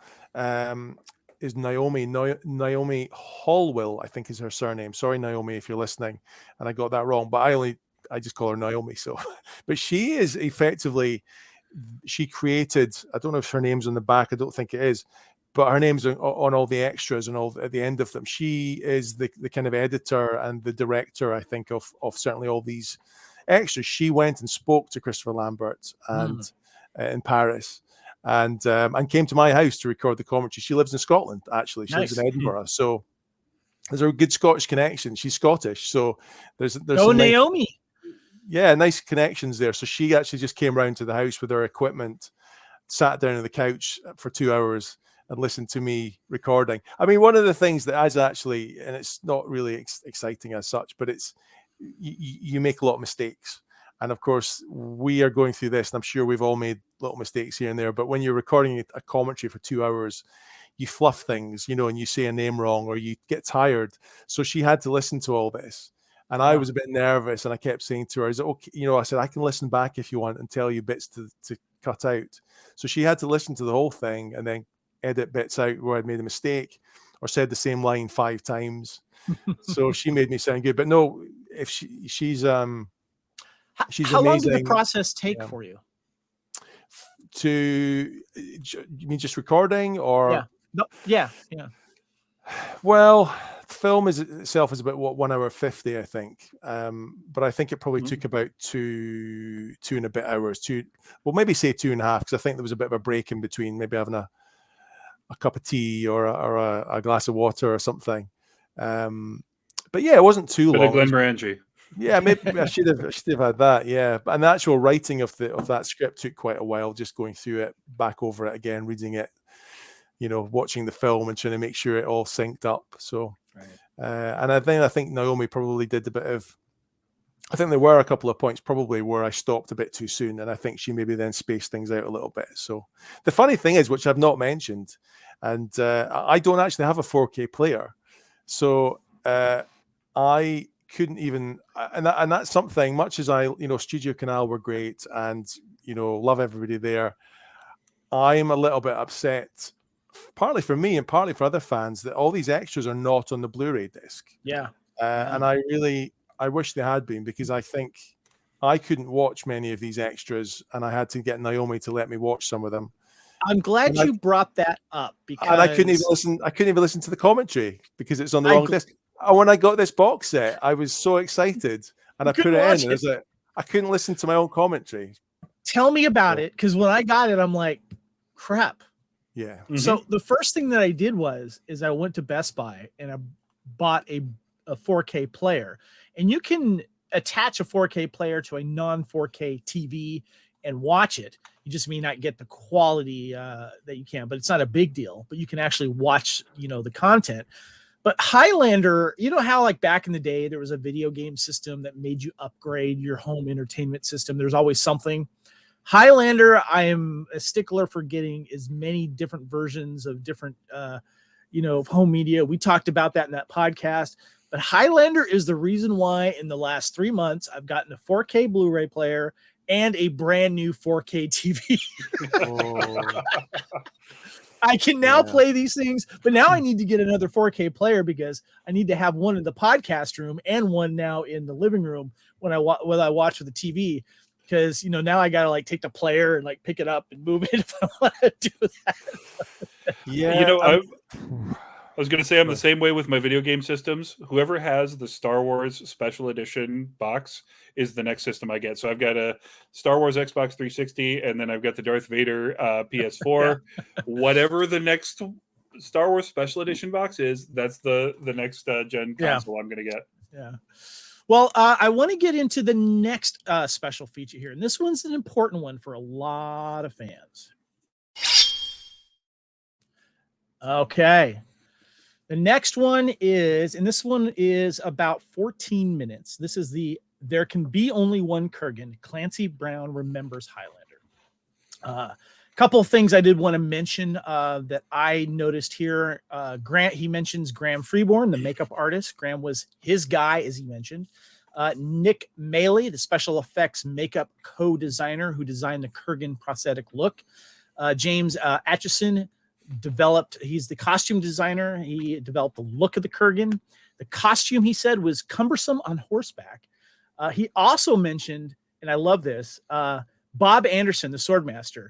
is Naomi. Naomi Hallwill, I think, is her surname. Sorry, Naomi, if you're listening, and I got that wrong. But I just call her Naomi. So, but she is effectively, she created. I don't know if her name's on the back. I don't think it is. But her name's on all the extras and all at the end of them. She is the kind of editor and the director, I think, of certainly all these extras. She went and spoke to Christopher Lambert and in Paris, and came to my house to record the commentary. She lives in Scotland, actually. She lives in Edinburgh, so there's a good Scottish connection. She's Scottish, so there's some Naomi. Nice connections there. So she actually just came round to the house with her equipment, sat down on the couch for 2 hours and listen to me recording. I mean, one of the things that is actually, and it's not really exciting as such, but it's you make a lot of mistakes. And of course, we are going through this, and I'm sure we've all made little mistakes here and there. But when you're recording a commentary for 2 hours, you fluff things, and you say a name wrong or you get tired. So she had to listen to all this. And I was a bit nervous, and I kept saying to her, "Is it okay?" I said, "I can listen back if you want and tell you bits to cut out." So she had to listen to the whole thing and then edit bits out where I'd made a mistake or said the same line 5 times. So she made me sound good. But no, if she's how amazing. Long did the process take for you? You mean just recording or? Yeah. Well, the film itself is about 1 hour 50, I think. But I think it probably took about two and a bit hours. Maybe say 2.5, because I think there was a bit of a break in between, maybe having a cup of tea or a glass of water or something. But yeah, it wasn't too long. Glenmorangie. Yeah, maybe I should have had that. Yeah, and the actual writing of that script took quite a while. Just going through it, back over it again, reading it, watching the film and trying to make sure it all synced up. So, and I think Naomi probably did a bit of. I think there were a couple of points probably where I stopped a bit too soon, and I think she maybe then spaced things out a little bit. So the funny thing is, which I've not mentioned, and I don't actually have a 4K player, so I couldn't even, and that's something. Much as Studio Canal were great, and love everybody there, I'm a little bit upset, partly for me and partly for other fans, that all these extras are not on the Blu-ray disc. Yeah, and I wish they had been, because I think I couldn't watch many of these extras, and I had to get Naomi to let me watch some of them. I'm glad you brought that up, because I couldn't even listen. I couldn't even listen to the commentary because it's on the wrong disc. When I got this box set, I was so excited, and I put it in, and it was like, I couldn't listen to my own commentary. Tell me about it, because when I got it, I'm like, crap. Yeah. Mm-hmm. So the first thing that I did is I went to Best Buy and I bought a 4K player. And you can attach a 4K player to a non-4K TV and watch it. You just may not get the quality that you can, but it's not a big deal. But you can actually watch, the content. But Highlander, how like back in the day, there was a video game system that made you upgrade your home entertainment system. There's always something. Highlander, I am a stickler for getting as many different versions of different, of home media. We talked about that in that podcast. But Highlander is the reason why in the last 3 months I've gotten a 4K Blu-ray player and a brand new 4K TV. I can now play these things, but now I need to get another 4K player because I need to have one in the podcast room and one now in the living room when I watch with the TV. Because now I gotta like take the player and like pick it up and move it if I want to do that. Yeah, I was going to say I'm the same way with my video game systems. Whoever has the Star Wars Special Edition box is the next system I get. So I've got a Star Wars Xbox 360, and then I've got the Darth Vader PS4. Whatever the next Star Wars Special Edition box is, that's the next gen console I'm going to get. Yeah. Well, I want to get into the next special feature here, and this one's an important one for a lot of fans. Okay. The next one is, and this one is about 14 minutes. This is There Can Be Only One Kurgan. Clancy Brown Remembers Highlander. Couple of things I did want to mention that I noticed here. Grant, he mentions Graham Freeborn, the makeup artist. Graham was his guy, as he mentioned. Nick Maley, the special effects makeup co-designer who designed the Kurgan prosthetic look. James Atchison he's the costume designer. He developed the look of the Kurgan. The costume, he said, was cumbersome on horseback. He also mentioned, and I love this, Bob Anderson, the swordmaster.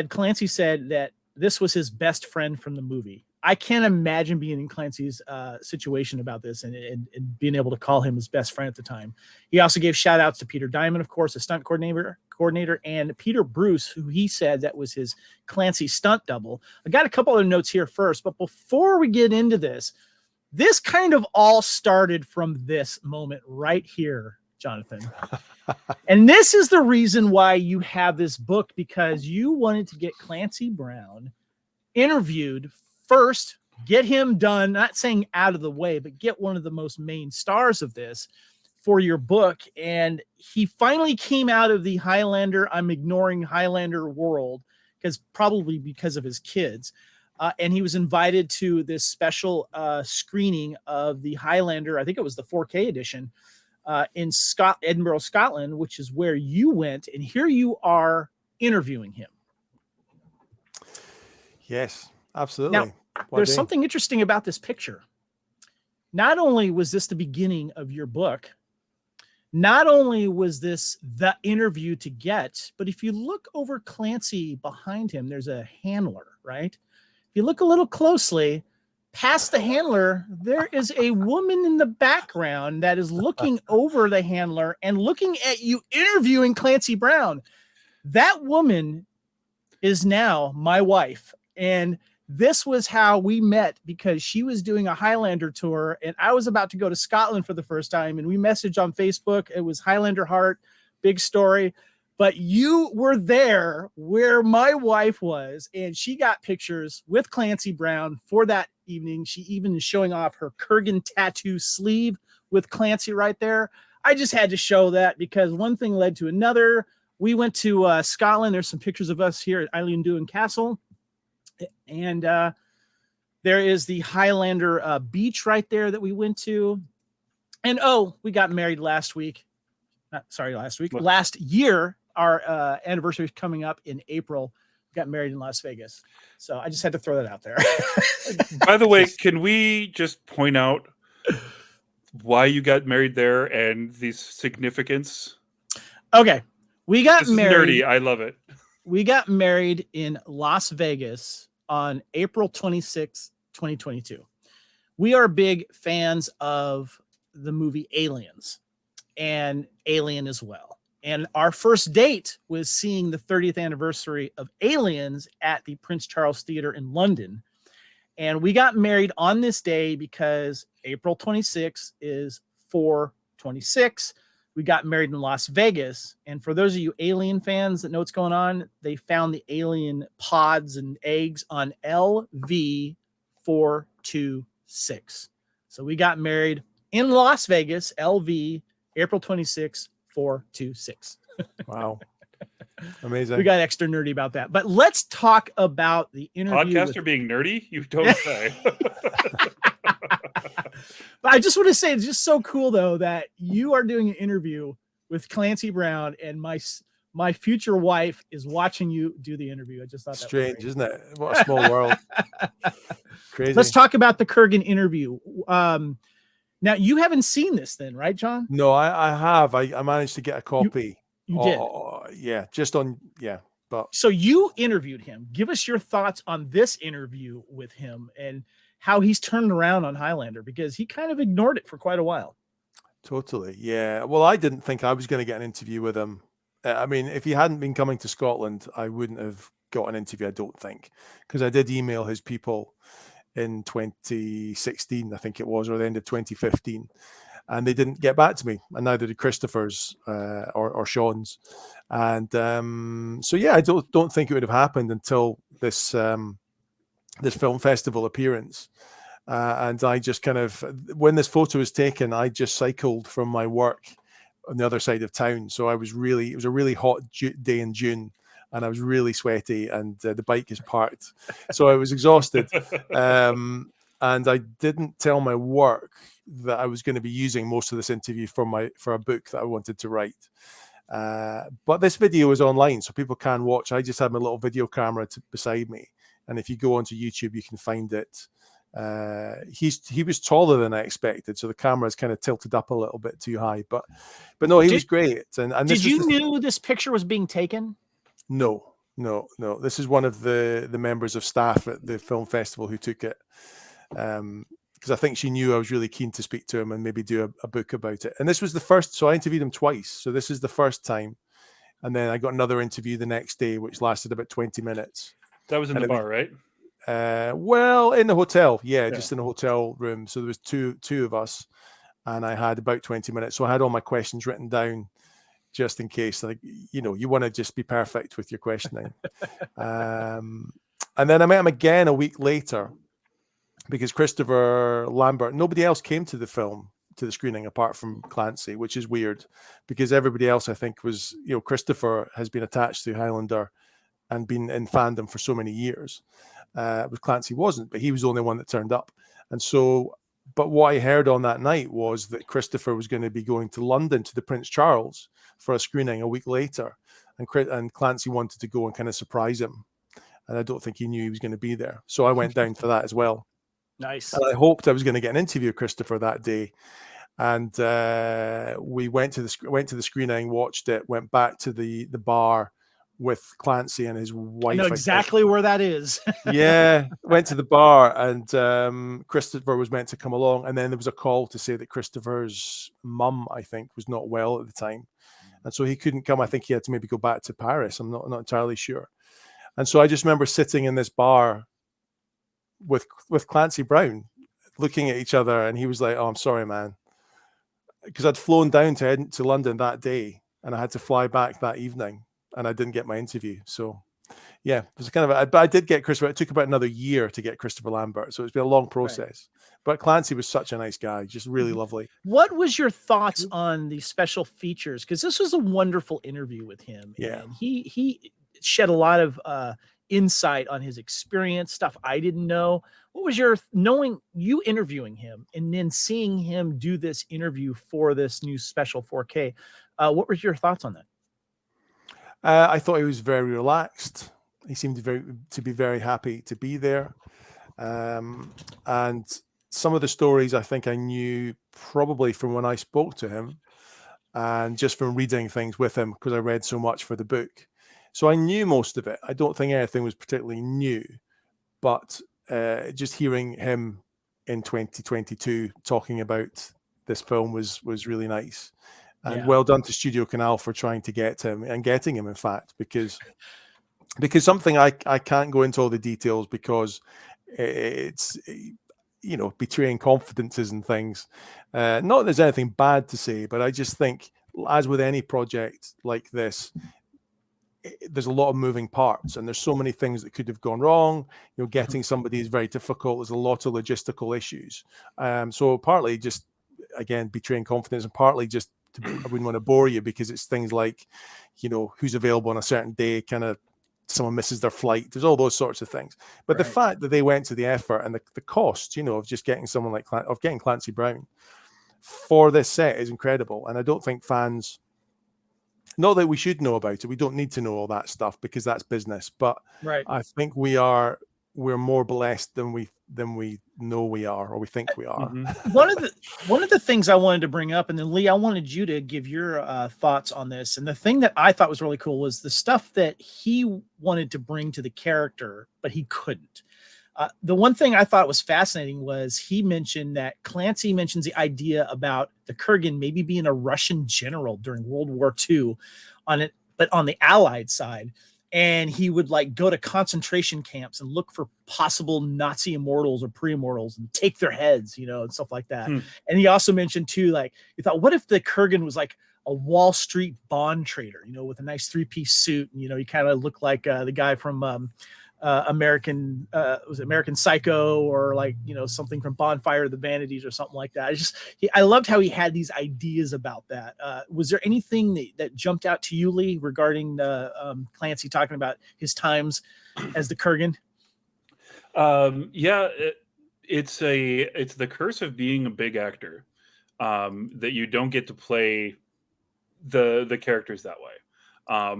Clancy said that this was his best friend from the movie. I can't imagine being in Clancy's situation about this and being able to call him his best friend at the time. He also gave shout outs to Peter Diamond, of course, the stunt coordinator, and Peter Bruce, who he said that was his Clancy stunt double. I got a couple other notes here first, but before we get into this kind of all started from this moment right here, Jonathan. And this is the reason why you have this book, because you wanted to get Clancy Brown interviewed first, get him done, not saying out of the way, but get one of the most main stars of this for your book. And he finally came out of the Highlander, I'm ignoring Highlander world, probably because of his kids. And he was invited to this special screening of the Highlander, I think it was the 4K edition, in Edinburgh, Scotland, which is where you went. And here you are interviewing him. Yes, absolutely. Now, there's something interesting about this picture. Not only was this the beginning of your book, not only was this the interview to get, but if you look over Clancy behind him, there's a handler, right? If you look a little closely, past the handler, there is a woman in the background that is looking over the handler and looking at you interviewing Clancy Brown. That woman is now my wife. And this was how we met, because she was doing a Highlander tour and I was about to go to Scotland for the first time. And we messaged on Facebook. It was Highlander Heart, big story. But you were there where my wife was, and she got pictures with Clancy Brown for that evening. She even is showing off her Kurgan tattoo sleeve with Clancy right there. I just had to show that because one thing led to another. We went to Scotland. There's some pictures of us here at Eilean Castle. And there is the Highlander beach right there that we went to. And we got married last year. Our anniversary is coming up in April. We got married in Las Vegas. So I just had to throw that out there. By the way, can we just point out why you got married there and the significance? Okay. We got this married. Is nerdy. I love it. We got married in Las Vegas on April 26, 2022. We are big fans of the movie Aliens and Alien as well. And our first date was seeing the 30th anniversary of Aliens at the Prince Charles Theatre in London. And we got married on this day because April 26 is 4/26. We got married in Las Vegas. And for those of you Alien fans that know what's going on, they found the alien pods and eggs on LV426. So we got married in Las Vegas, LV, April 26, 426. Wow. Amazing. We got extra nerdy about that. But let's talk about the interview. Podcaster being nerdy? You don't say. But I just want to say, it's just so cool, though, that you are doing an interview with Clancy Brown, and my future wife is watching you do the interview. I just thought that strange, isn't it? What a small world. Crazy. Let's talk about the Kurgan interview. Now, you haven't seen this then, right, John? No, I have. I managed to get a copy. You did? Yeah, just on, yeah. But so you interviewed him. Give us your thoughts on this interview with him and how he's turned around on Highlander, because he kind of ignored it for quite a while. Totally, yeah. Well, I didn't think I was going to get an interview with him. I mean, if he hadn't been coming to Scotland, I wouldn't have got an interview, I don't think, because I did email his people in 2016, I think it was, or the end of 2015, and they didn't get back to me, and neither did Christopher's or Sean's. And so yeah, I don't think it would have happened until this this film festival appearance. And I just kind of, when this photo was taken, I just cycled from my work on the other side of town. So it was a really hot day in June. and I was really sweaty, and the bike is parked, so I was exhausted. And I didn't tell my work that I was going to be using most of this interview for a book that I wanted to write. But this video is online, so people can watch. I just had my little video camera beside me, and if you go onto YouTube, you can find it. He was taller than I expected, so the camera is kind of tilted up a little bit too high. But no, he was great. And did you knew this picture was being taken? No. This is one of the members of staff at the film festival who took it. Because I think she knew I was really keen to speak to him and maybe do a book about it. And this was the first, so I interviewed him twice. So this is the first time. And then I got another interview the next day, which lasted about 20 minutes. That was in the bar, right? Well, in the hotel. Yeah, just in a hotel room. So there was two of us, and I had about 20 minutes. So I had all my questions written down just in case, like, you want to just be perfect with your questioning. And then I met him again a week later, because Christopher Lambert, nobody else came to the screening apart from Clancy, which is weird because everybody else, I think, was, Christopher has been attached to Highlander and been in fandom for so many years. But Clancy wasn't, but he was the only one that turned up. And so, but what I heard on that night was that Christopher was going to be going to London to the Prince Charles for a screening a week later. And Clancy wanted to go and kind of surprise him. And I don't think he knew he was going to be there. So I went down for that as well. Nice. And I hoped I was going to get an interview with Christopher that day. And we went to the screening, watched it, went back to the bar with Clancy and his wife. I know exactly where that is. Yeah, went to the bar, and Christopher was meant to come along. And then there was a call to say that Christopher's mum, I think, was not well at the time. And so he couldn't come. I think he had to maybe go back to Paris. I'm not entirely sure. And so I just remember sitting in this bar with Clancy Brown, looking at each other, and he was like, "Oh, I'm sorry, man," because I'd flown down to London that day, and I had to fly back that evening, and I didn't get my interview. So, yeah, it was kind of. But I did get Christopher. It took about another year to get Christopher Lambert, so it's been a long process. Right. But Clancy was such a nice guy, just really lovely. What was your thoughts on the special features? Because this was a wonderful interview with him. Yeah, and he shed a lot of insight on his experience, stuff I didn't know. What was your knowing you interviewing him and then seeing him do this interview for this new special 4K? What were your thoughts on that? I thought he was very relaxed. He seemed to be very happy to be there. And some of the stories I think I knew probably from when I spoke to him and just from reading things with him, because I read so much for the book. So I knew most of it. I don't think anything was particularly new, but just hearing him in 2022 talking about this film was really nice. And well done to Studio Canal for trying to get him and getting him, in fact, because something I can't go into all the details because it's, betraying confidences and things. Not that there's anything bad to say, but I just think, as with any project like this, there's a lot of moving parts and there's so many things that could have gone wrong. Getting somebody is very difficult. There's a lot of logistical issues. So partly just, again, betraying confidence, and partly just I wouldn't want to bore you because it's things like, who's available on a certain day, kind of someone misses their flight. There's all those sorts of things. But the fact that they went to the effort and the cost, of just getting someone like getting Clancy Brown for this set is incredible. And I don't think fans, not that we should know about it, we don't need to know all that stuff because that's business. But I think we're more blessed than we know we are, or we think we are. Mm-hmm. One of the things I wanted to bring up, and then Lee, I wanted you to give your thoughts on this. And the thing that I thought was really cool was the stuff that he wanted to bring to the character, but he couldn't. The one thing I thought was fascinating was he mentioned that Clancy mentions the idea about the Kurgan maybe being a Russian general during World War II but on the Allied side. And he would go to concentration camps and look for possible Nazi immortals or pre-immortals and take their heads, and stuff like that. And he also mentioned too, he thought, what if the Kurgan was like a Wall Street bond trader, with a nice 3-piece suit, and he kind of looked like the guy from American was it American Psycho, or like, you know, something from Bonfire of the Vanities or something like that. I loved how he had these ideas about that. Was there anything that jumped out to you, Lee, regarding Clancy talking about his times as the Kurgan? Yeah, it's the curse of being a big actor, that you don't get to play the characters that way.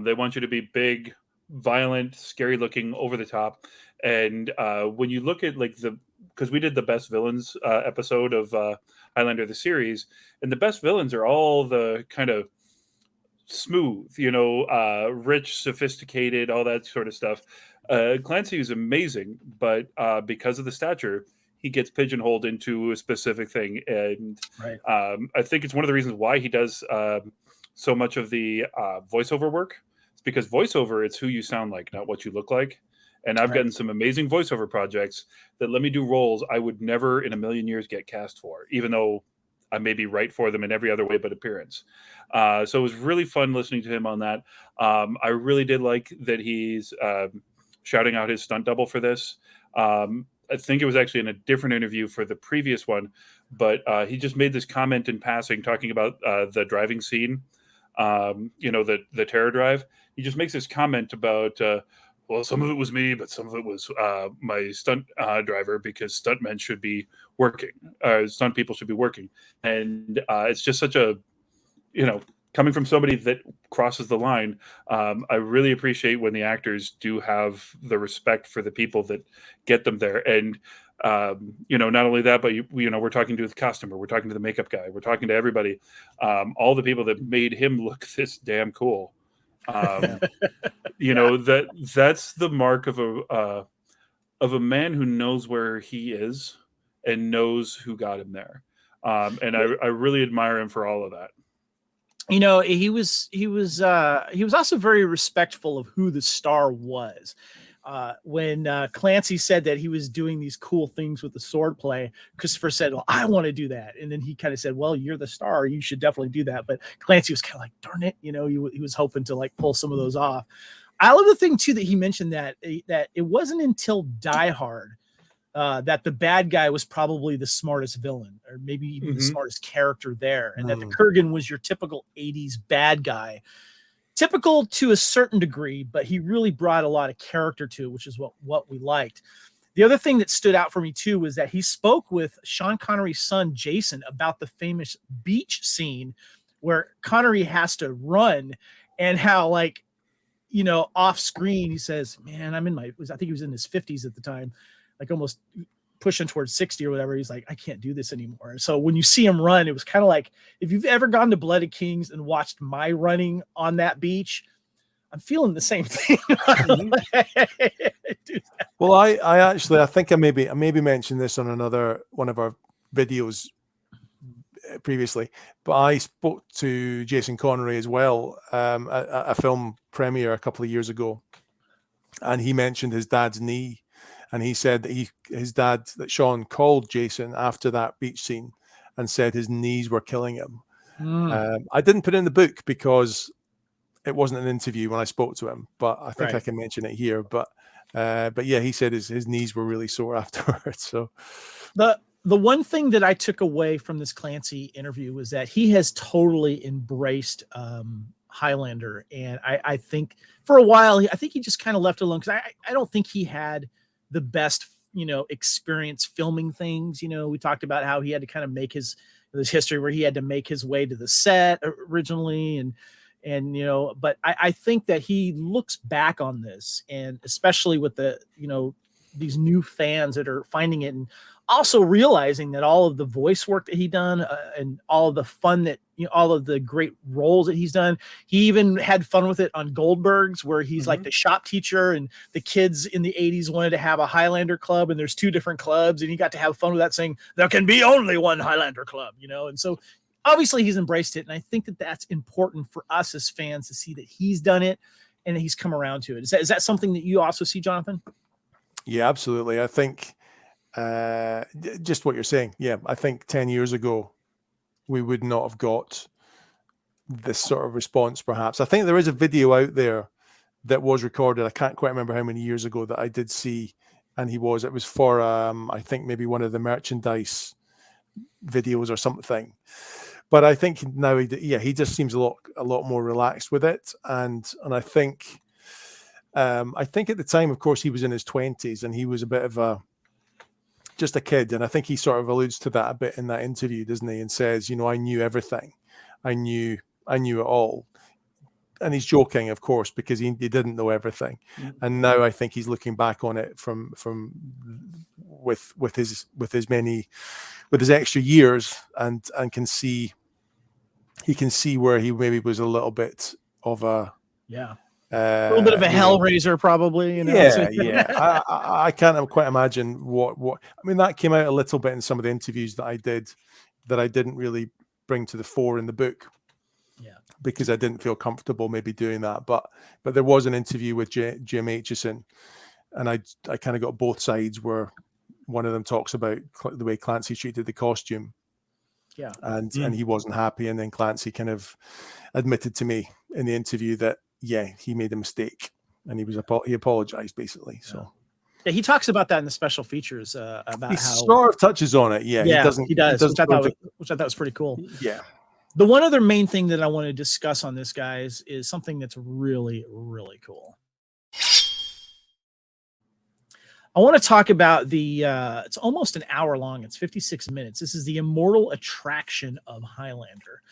They want you to be big, violent, scary looking, over the top. And when you look at like because we did the best villains episode of Highlander the series, and the best villains are all the kind of smooth, you know, rich, sophisticated, all that sort of stuff. Clancy is amazing, but because of the stature, he gets pigeonholed into a specific thing. And Right. I think it's one of the reasons why he does so much of the voiceover work. It's because voiceover, it's who you sound like, not what you look like. And I've gotten some amazing voiceover projects that let me do roles I would never in a million years get cast for, even though I may be right for them in every other way but appearance. So it was really fun listening to him on that. I really did like that he's shouting out his stunt double for this. I think it was actually in a different interview for the previous one, but he just made this comment in passing talking about the driving scene, you know, the terror drive. He just makes this comment about, well, some of it was me, but some of it was my stunt driver, because stuntmen should be working. Stunt people should be working. And it's just such a, you know, coming from somebody that crosses the line, I really appreciate when the actors do have the respect for the people that get them there. And, you know, not only that, but, you know, we're talking to the costumer, we're talking to the makeup guy, we're talking to everybody, all the people that made him look this damn cool. You know, that's the mark of a man who knows where he is and knows who got him there. And I really admire him for all of that. You know, he was also very respectful of who the star was. When Clancy said that he was doing these cool things with the sword play, Christopher said, well, I want to do that. And then he kind of said, well, you're the star, you should definitely do that. But Clancy was kind of like, darn it, you know, he was hoping to like pull some of those off. I love the thing too that he mentioned that it wasn't until Die Hard that the bad guy was probably the smartest villain, or maybe even the smartest character there, and that the Kurgan was your typical 80s bad guy, typical to a certain degree, but he really brought a lot of character to it, which is what we liked. The other thing that stood out for me too was that he spoke with Sean Connery's son Jason about the famous beach scene where Connery has to run, and how, like, you know, off screen he says, man, I think he was in his 50s at the time, like almost pushing towards 60 or whatever. He's like, I can't do this anymore. So when you see him run, it was kind of like, if you've ever gone to Blooded Kings and watched my running on that beach, I'm feeling the same thing. Well, I think I maybe mentioned this on one of our videos previously, but I spoke to Jason Connery as well at a film premiere a couple of years ago, and he mentioned his dad's knee. And he said that his dad, that Sean, called Jason after that beach scene and said his knees were killing him. I didn't put it in the book because it wasn't an interview when I spoke to him, but I think I can mention it here. But yeah, he said his knees were really sore afterwards. So the one thing that I took away from this Clancy interview was that he has totally embraced Highlander, and I think for a while, I think he just kind of left it alone, because I don't think he had the best, you know, experience filming things. You know, we talked about how he had to kind of make his history where he had to make his way to the set originally, and you know, but I think that he looks back on this, and especially with the, you know, these new fans that are finding it, and also realizing that all of the voice work that he done, and all of the fun that, you know, all of the great roles that he's done. He even had fun with it on Goldberg's, where he's like the shop teacher, and the kids in the 80s wanted to have a Highlander club, and there's 2 different clubs, and he got to have fun with that, saying there can be only one Highlander club, you know. And so obviously he's embraced it, and I think that that's important for us as fans to see that he's done it and he's come around to it. Is that something that you also see, Jonathan? Yeah, absolutely. I think just what you're saying. Yeah, I think 10 years ago, we would not have got this sort of response, perhaps. I think there is a video out there that was recorded. I can't quite remember how many years ago that I did see, and it was for I think maybe one of the merchandise videos or something. But I think now he just seems a lot more relaxed with it, and I think at the time, of course, he was in his 20s and he was a bit of just a kid, and I think he sort of alludes to that a bit in that interview, doesn't he? And says, I knew everything, I knew it all. And he's joking, of course, because he didn't know everything. And now I think he's looking back on it with his extra years, and can see where he maybe was a little bit of a little bit of a hellraiser, probably. Yeah. I can't quite imagine what. I mean, that came out a little bit in some of the interviews that I did, that I didn't really bring to the fore in the book. Because I didn't feel comfortable maybe doing that, but there was an interview with Jim Aitchison, and I kind of got both sides, where one of them talks about the way Clancy treated the costume, and he wasn't happy, and then Clancy kind of admitted to me in the interview that he made a mistake, and he apologized basically. So he talks about that in the special features, about he how sort of touches on it. He does, which I thought was pretty cool. The one other main thing that I want to discuss on this, guys, is something that's really, really cool. I want to talk about it's almost an hour long. It's 56 minutes. This is the Immortal Attraction of Highlander.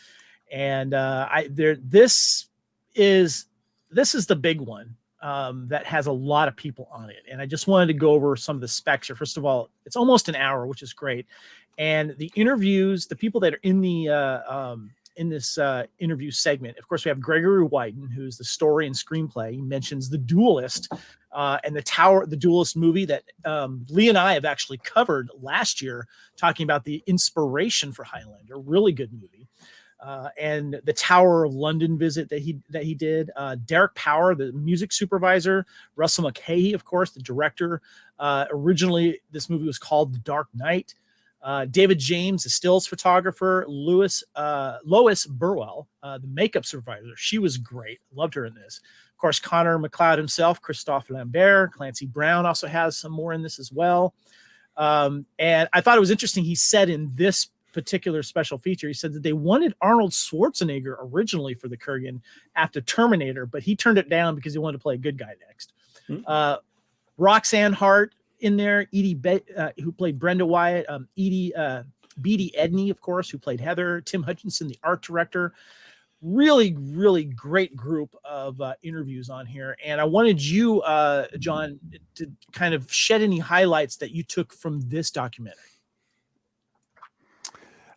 And this is the big one that has a lot of people on it. And I just wanted to go over some of the specs here. First of all, it's almost an hour, which is great. And the interviews, the people that are in this interview segment, of course, we have Gregory Wyden, who's the story and screenplay. He mentions The Duelist and the Duelist movie that Lee and I have actually covered last year, talking about the inspiration for Highlander. Really good movie. And the Tower of London visit that he did. Derek Power, the music supervisor. Russell McKay, of course, the director. Originally, this movie was called The Dark Knight. David James, the stills photographer. Lois Burwell, the makeup supervisor. She was great. Loved her in this. Of course, Connor McLeod himself, Christophe Lambert. Clancy Brown also has some more in this as well. And I thought it was interesting. He said in this particular special feature, he said that they wanted Arnold Schwarzenegger originally for the Kurgan after Terminator, but he turned it down because he wanted to play a good guy next. Roxanne Hart in there, who played Brenda Wyatt, Beatty Edney, of course, who played Heather, Tim Hutchinson, the art director. Really, really great group of interviews on here. And I wanted you, John, to kind of shed any highlights that you took from this documentary.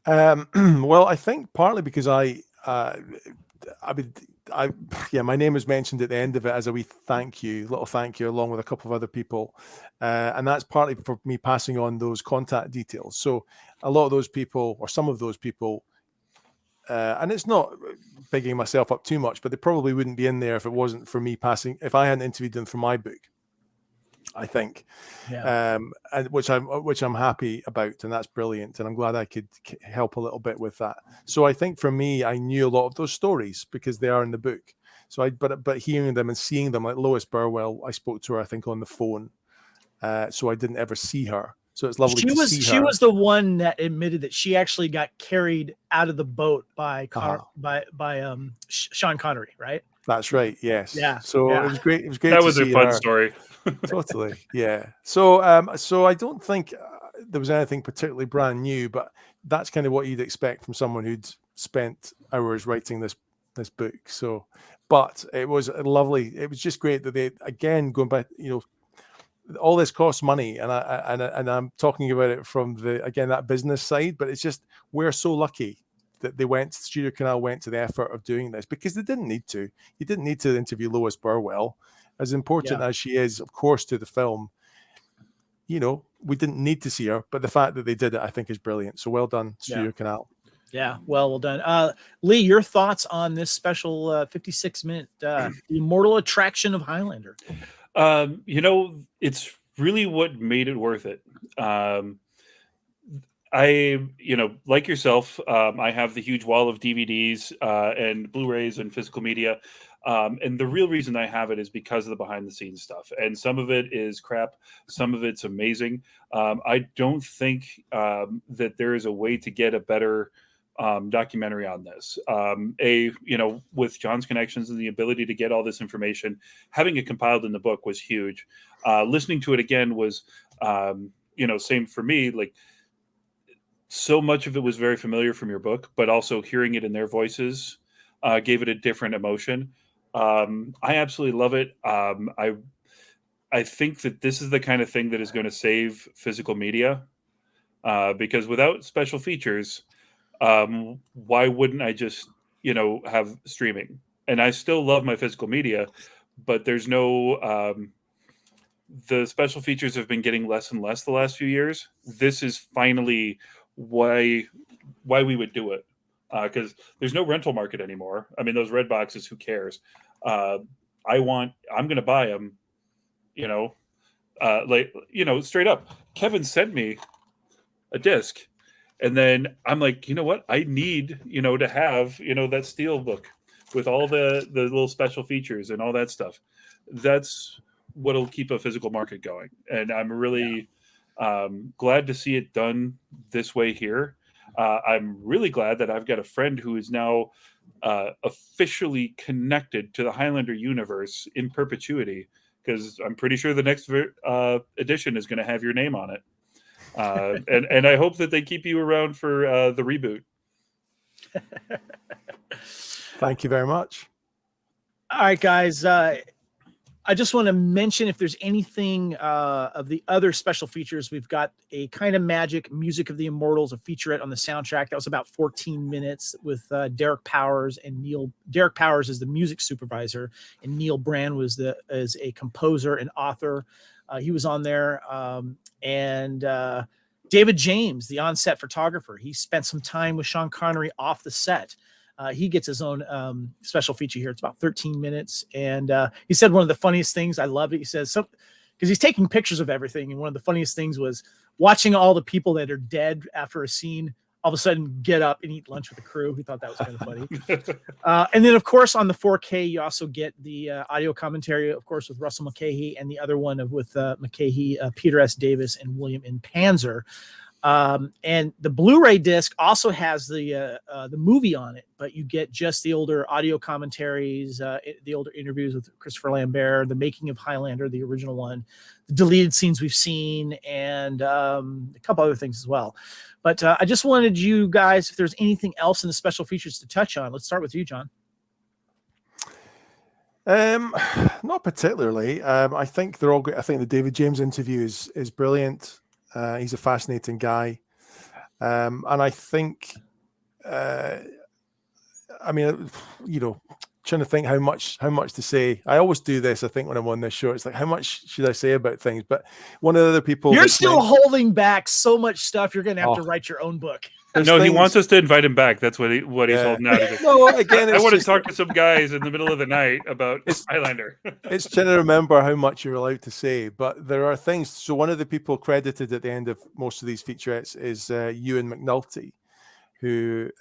Well, I think partly because my name was mentioned at the end of it as a little thank you, along with a couple of other people. And that's partly for me passing on those contact details. So a lot of those people, or some of those people, and it's not bigging myself up too much, but they probably wouldn't be in there if it wasn't for me if I hadn't interviewed them for my book, I think. And which I'm happy about, and that's brilliant, and I'm glad I could help a little bit with that. So I think for me, I knew a lot of those stories because they are in the book. So but hearing them and seeing them, like Lois Burwell, I spoke to her, I think, on the phone, so I didn't ever see her. So it's lovely to see her. She was the one that admitted that she actually got carried out of the boat by Sean Connery, right? That's right. Yes. Yeah. So it was great. It was great. That was a fun story. Totally. Yeah. So I don't think there was anything particularly brand new, but that's kind of what you'd expect from someone who'd spent hours writing this book. So, but it was lovely. It was just great that they, again, going back, all this costs money, and I'm talking about it from that business side, but it's just, we're so lucky that Studio Canal went to the effort of doing this, because they didn't need to. You didn't need to interview Lois Burwell, as important as she is, of course, to the film. We didn't need to see her, but the fact that they did it, I think, is brilliant. So well done, Studio Canal. Yeah, well done. Lee, your thoughts on this special 56-minute The Immortal Attraction of Highlander? It's really what made it worth it. I like yourself, I have the huge wall of DVDs and Blu-rays and physical media. And the real reason I have it is because of the behind the scenes stuff. And some of it is crap. Some of it's amazing. I don't think that there is a way to get a better documentary on this. With John's connections and the ability to get all this information, having it compiled in the book was huge. Listening to it again was, same for me. Like, so much of it was very familiar from your book, but also hearing it in their voices gave it a different emotion. I absolutely love it. I think that this is the kind of thing that is going to save physical media, because without special features, why wouldn't I just, have streaming? And I still love my physical media, but there's no, the special features have been getting less and less the last few years. This is finally why we would do it. Because there's no rental market anymore. I mean, those red boxes, who cares? I'm going to buy them, straight up. Kevin sent me a disc, and then I'm like, you know what? I need, to have, that steel book with all the little special features and all that stuff. That's what'll keep a physical market going. And I'm really glad to see it done this way here. I'm really glad that I've got a friend who is now officially connected to the Highlander universe in perpetuity, because I'm pretty sure the next edition is going to have your name on it. And I hope that they keep you around for the reboot. Thank you very much. All right, guys. I just want to mention, if there's anything of the other special features, we've got a Kind of Magic Music of the Immortals, a featurette on the soundtrack. That was about 14 minutes with Derek Powers and Neil. Derek Powers is the music supervisor, and Neil Brand was as a composer and author. He was on there. And David James, the on-set photographer, he spent some time with Sean Connery off the set. He gets his own special feature here. It's about 13 minutes. And he said one of the funniest things, I loved it. He says, because he's taking pictures of everything. And one of the funniest things was watching all the people that are dead after a scene all of a sudden get up and eat lunch with the crew. He thought that was kind of funny. And then, of course, on the 4K, you also get the audio commentary, of course, with Russell McKahey, and the other one with McKahey, Peter S. Davis, and William N. Panzer. And the Blu-ray disc also has the movie on it, but you get just the older audio commentaries, the older interviews with Christopher Lambert, the making of Highlander, the original one, the deleted scenes we've seen, and a couple other things as well. But I just wanted you guys, if there's anything else in the special features to touch on. Let's start with you, John. Not particularly. I think they're all great. I think the David James interview is brilliant. He's a fascinating guy. And I think, trying to think how much to say. I always do this, I think, when I'm on this show. It's like, how much should I say about things? But one of the other people... You're still holding back so much stuff. You're going to have to write your own book. No, he wants us to invite him back. That's what he's holding out. No, again, I want to talk to some guys in the middle of the night about Highlander. It's trying to remember how much you're allowed to say, but there are things. So one of the people credited at the end of most of these featurettes is Ewan McNulty, who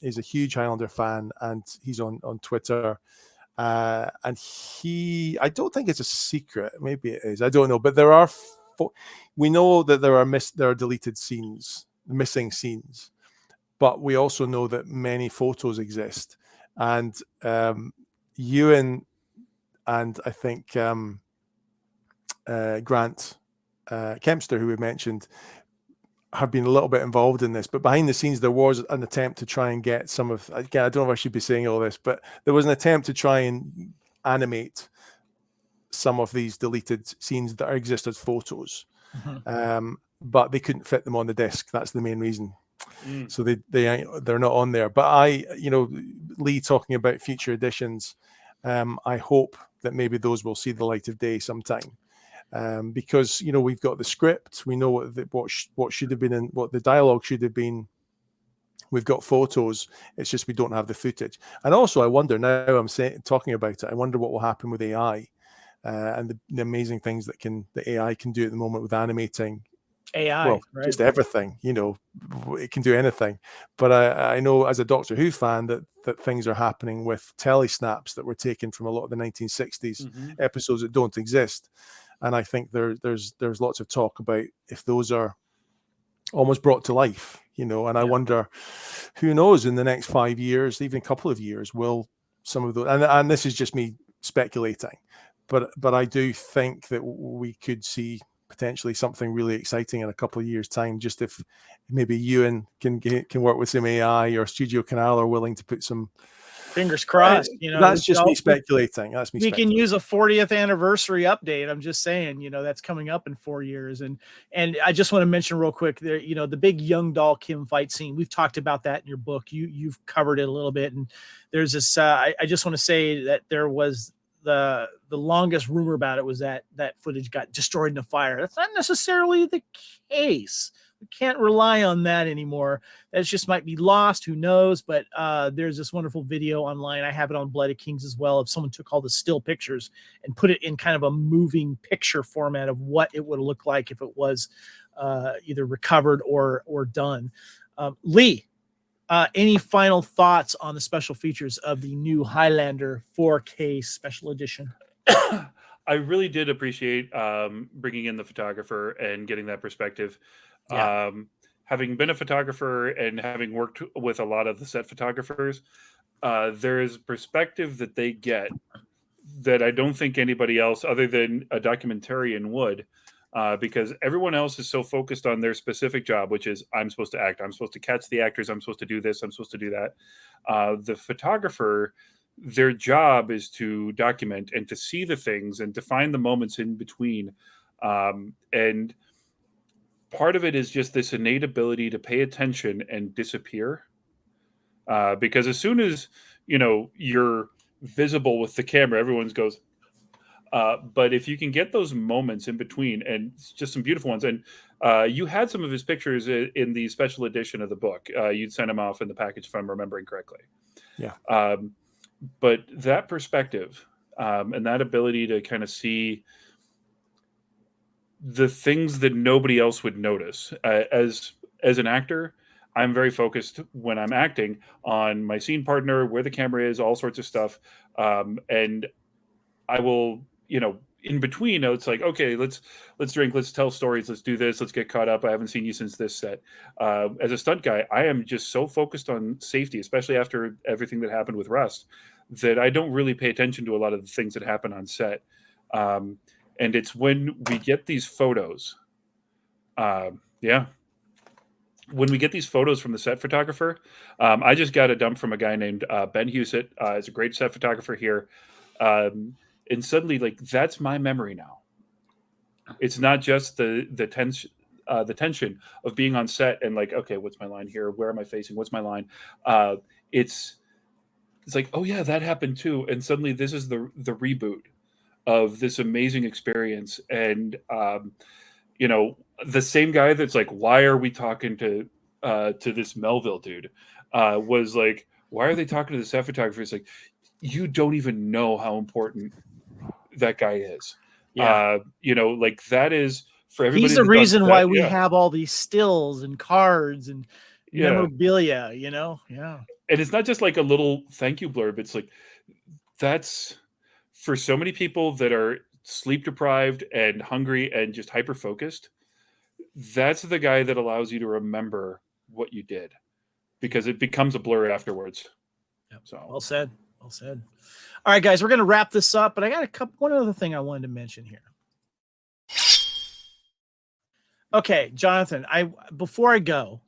is a huge Highlander fan, and he's on Twitter. And I don't think it's a secret. Maybe it is. I don't know. But there are. We know that there are deleted scenes, missing scenes, but we also know that many photos exist. And Ewan and I think Grant Kempster, who we mentioned, have been a little bit involved in this, but behind the scenes there was an attempt to try and get some of, again, I don't know if I should be saying all this, but there was an attempt to try and animate some of these deleted scenes that exist as photos. But they couldn't fit them on the disc. That's the main reason. So they're not on there. But Lee talking about future editions, I hope that maybe those will see the light of day sometime. Because we've got the script, we know what should have been and what the dialogue should have been. We've got photos. It's just we don't have the footage. And also, I wonder now. Talking about it. I wonder what will happen with AI and the amazing things that the AI can do at the moment with animating AI, well, right? just everything, you know, it can do anything. But I know as a Doctor Who fan that things are happening with telesnaps that were taken from a lot of the 1960s episodes that don't exist. And I think there's lots of talk about if those are almost brought to life, you know, and I wonder, who knows, in the next 5 years, even a couple of years, will some of those, and this is just me speculating, but I do think that we could see potentially something really exciting in a couple of years' time, just if maybe Ewan can work with some AI, or Studio Canal are willing to put some. Fingers crossed. You know, that's just me speculating. We can use a 40th anniversary update. I'm just saying, you know, that's coming up in 4 years. And I just want to mention real quick there, you know, the big Young Doll Kim fight scene. We've talked about that in your book. You've covered it a little bit. And there's this, I just want to say that there was the longest rumor about it was that footage got destroyed in a fire. That's not necessarily the case. We can't rely on that anymore. That just might be lost. Who knows? But there's this wonderful video online. I have it on Blooded Kings as well. If someone took all the still pictures and put it in kind of a moving picture format of what it would look like if it was either recovered or done. Lee, any final thoughts on the special features of the new Highlander 4K special edition? I really did appreciate bringing in the photographer and getting that perspective. Yeah. Having been a photographer and having worked with a lot of the set photographers, there is perspective that they get that I don't think anybody else other than a documentarian would, because everyone else is so focused on their specific job, which is I'm supposed to act, I'm supposed to catch the actors, I'm supposed to do this, I'm supposed to do that. The photographer, their job is to document and to see the things and to find the moments in between. And part of it is just this innate ability to pay attention and disappear. Because as soon as, you know, you're visible with the camera, everyone goes, but if you can get those moments in between, and it's just some beautiful ones. And you had some of his pictures in the special edition of the book. You'd sent them off in the package, if I'm remembering correctly. Yeah. But that perspective and that ability to kind of see the things that nobody else would notice. As an actor, I'm very focused when I'm acting on my scene partner, where the camera is, all sorts of stuff. And I will, you know, in between, it's like, okay, let's drink, let's tell stories, let's do this, let's get caught up. I haven't seen you since this set. As a stunt guy, I am just so focused on safety, especially after everything that happened with Rust, that I don't really pay attention to a lot of the things that happen on set. And it's when we get these photos, when we get these photos from the set photographer, I just got a dump from a guy named Ben Husett. He's a great set photographer here. And suddenly, like, that's my memory now. It's not just the tension of being on set and like, okay, what's my line here? Where am I facing? What's my line? It's like, oh yeah, that happened too. And suddenly this is the reboot of this amazing experience. And you know, the same guy that's like, why are we talking to this Melville dude? Was like, why are they talking to the set photographer? It's like, you don't even know how important that guy is. Yeah. You know, like, that is for everybody. He's the reason why we have all these stills and cards and memorabilia, you know? Yeah. And it's not just like a little thank you blurb. It's like, that's for so many people that are sleep deprived and hungry and just hyper focused. That's the guy that allows you to remember what you did, because it becomes a blur afterwards. Yep. So well said. Well said. All right, guys, we're going to wrap this up, but I got one other thing I wanted to mention here. Okay, Jonathan, before I go,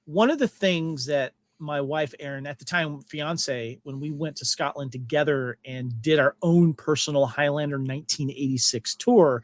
one of the things that my wife, Erin, at the time fiance, when we went to Scotland together and did our own personal Highlander 1986 tour,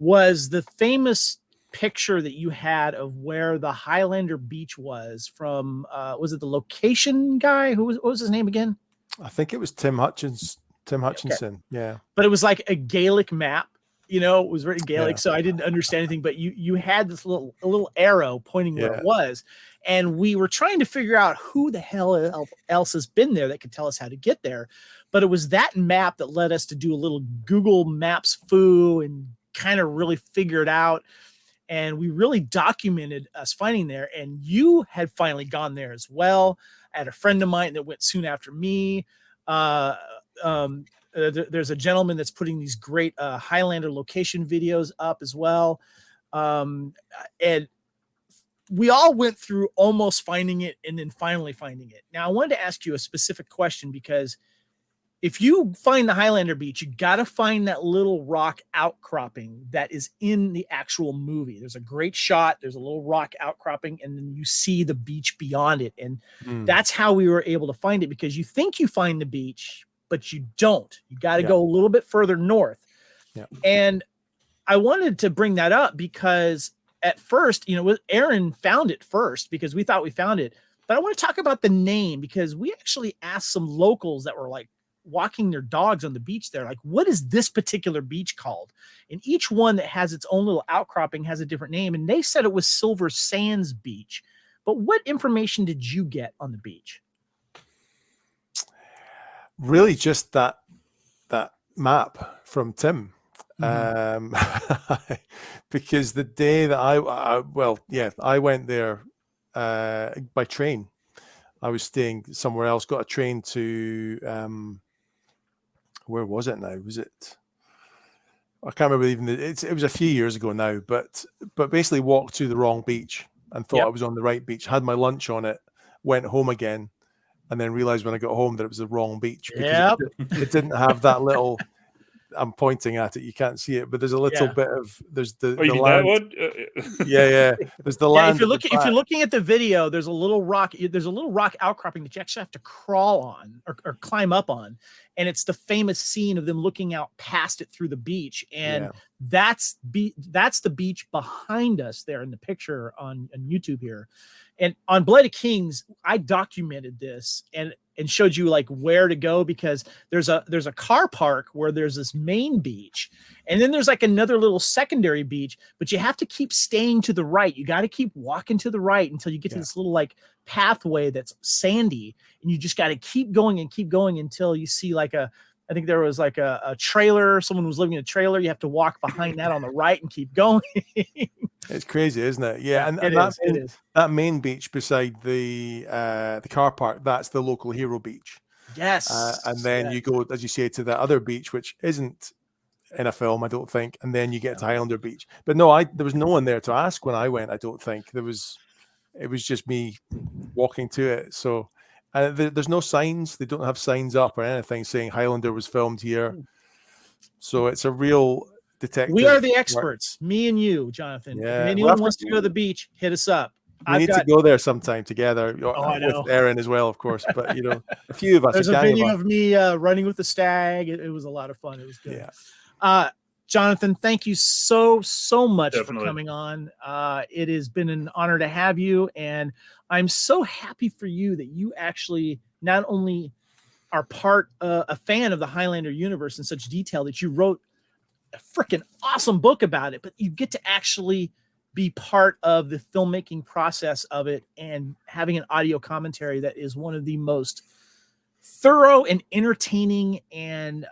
was the famous picture that you had of where the Highlander beach was from. Was it the location guy? What was his name again? I think it was Tim Hutchinson. Okay. Yeah. But it was like a Gaelic map, you know, it was written Gaelic. Yeah. So I didn't understand anything, but you had this little arrow pointing where it was. And we were trying to figure out who the hell else has been there that could tell us how to get there. But it was that map that led us to do a little Google Maps foo and kind of really figure it out. and we really documented us finding there. And you had finally gone there as well. I had a friend of mine that went soon after me. There's a gentleman that's putting these great Highlander location videos up as well. And we all went through almost finding it and then finally finding it. Now, I wanted to ask you a specific question, because if you find the Highlander beach, you got to find that little rock outcropping that is in the actual movie. There's a great shot. There's a little rock outcropping, and then you see the beach beyond it. And that's how we were able to find it, because you think you find the beach, but you don't. You got to go a little bit further north. Yeah. And I wanted to bring that up because at first, Aaron found it first because we thought we found it. But I want to talk about the name, because we actually asked some locals that were like walking their dogs on the beach there, like, what is this particular beach called? And each one that has its own little outcropping has a different name. And they said it was Silver Sands Beach. But what information did you get on the beach? Really just that map from Tim. Because the day that I went there by train. I was staying somewhere else, got a train to where was it now? Was it? I can't remember even. It was a few years ago now, but basically walked to the wrong beach and thought I was on the right beach. Had my lunch on it, went home again, and then realized when I got home that it was the wrong beach because it didn't have that little. I'm pointing at it. You can't see it, but there's a little bit of there's the land. That one? There's the land. If you're looking at the video, there's a little rock outcropping that you actually have to crawl on or climb up on, and it's the famous scene of them looking out past it through the beach, and that's the beach behind us there in the picture on YouTube here. And on Blood of Kings, I documented this and showed you like where to go, because there's a car park where there's this main beach, and then there's like another little secondary beach, but you have to keep staying to the right. You got to keep walking to the right until you get to this little like pathway that's sandy, and you just got to keep going until you see like I think there was like a trailer. Someone was living in a trailer. You have to walk behind that on the right and keep going. It's crazy, isn't it? Yeah, and it is. That main beach beside the car park, that's the local hero beach. Yes. And then you go, as you say, to the other beach, which isn't in a film, I don't think. And then you get to Highlander Beach. But no, there was no one there to ask when I went. I don't think it was just me walking to it. So. And there's no signs. They don't have signs up or anything saying Highlander was filmed here. So it's a real detective. We are the experts, me and you, Jonathan. Yeah. If anyone wants to go to the beach, hit us up. We need to go there sometime together. With Aaron as well, of course. But, a few of us. There's a video of me running with the stag. It was a lot of fun. It was good. Yeah. Jonathan, thank you so much for coming on. It has been an honor to have you, and I'm so happy for you that you actually not only are a fan of the Highlander universe in such detail that you wrote a freaking awesome book about it, but you get to actually be part of the filmmaking process of it and having an audio commentary that is one of the most thorough and entertaining and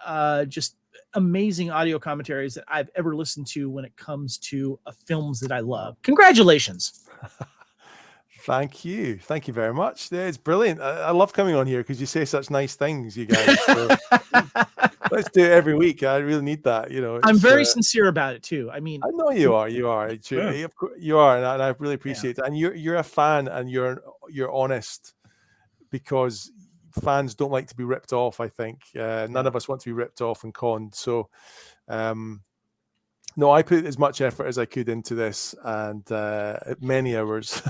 just amazing audio commentaries that I've ever listened to when it comes to films that I love. Congratulations. Thank you very much. It's brilliant. I love coming on here because you say such nice things, you guys. So let's do it every week. I really need that. I'm very sincere about it too. I mean, I know you are. You are, and I really appreciate it. And you're a fan, and you're honest, because fans don't like to be ripped off. I think none of us want to be ripped off and conned. So, no, I put as much effort as I could into this, and many hours,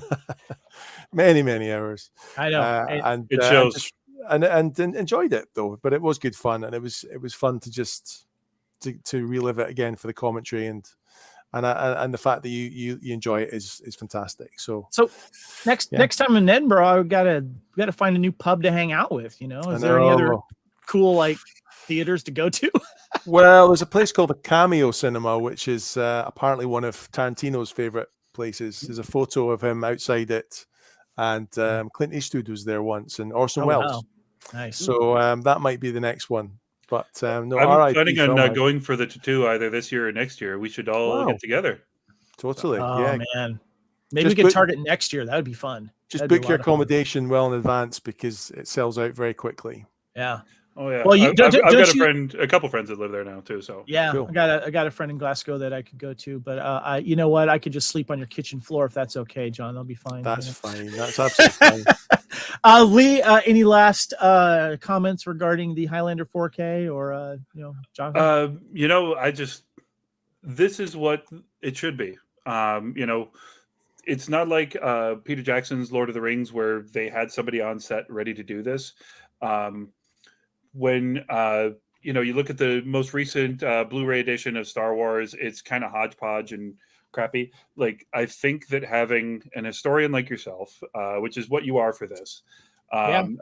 many hours. I know, and it shows. And enjoyed it though. But it was good fun, and it was fun to just to relive it again for the commentary, and the fact that you enjoy it is fantastic. So next time in Edinburgh, we gotta find a new pub to hang out with. Is there any other cool like theaters to go to? Well, there's a place called the Cameo Cinema, which is apparently one of Tarantino's favorite places. There's a photo of him outside it, and Clint Eastwood was there once, and Orson Welles. Wow. Nice. So that might be the next one. But no, I'm planning on going for the tattoo either this year or next year. We should all get together. Totally. Oh yeah. man, maybe Just we could book- target next year. That would be fun. Just That'd be book a your lot of fun. accommodation well in advance because it sells out very quickly. Yeah. Oh yeah. Well, I've got a couple friends that live there now too. So yeah, Cool. I got a friend in Glasgow that I could go to, but you know what? I could just sleep on your kitchen floor if that's okay, John. That'll be fine. That's fine. That's absolutely fine. Lee, any last comments regarding the Highlander 4K or Jonathan? This is what it should be. It's not like Peter Jackson's Lord of the Rings where they had somebody on set ready to do this. When you look at the most recent Blu-ray edition of Star Wars, it's kind of hodgepodge and crappy. Like, I think that having an historian like yourself, which is what you are for this,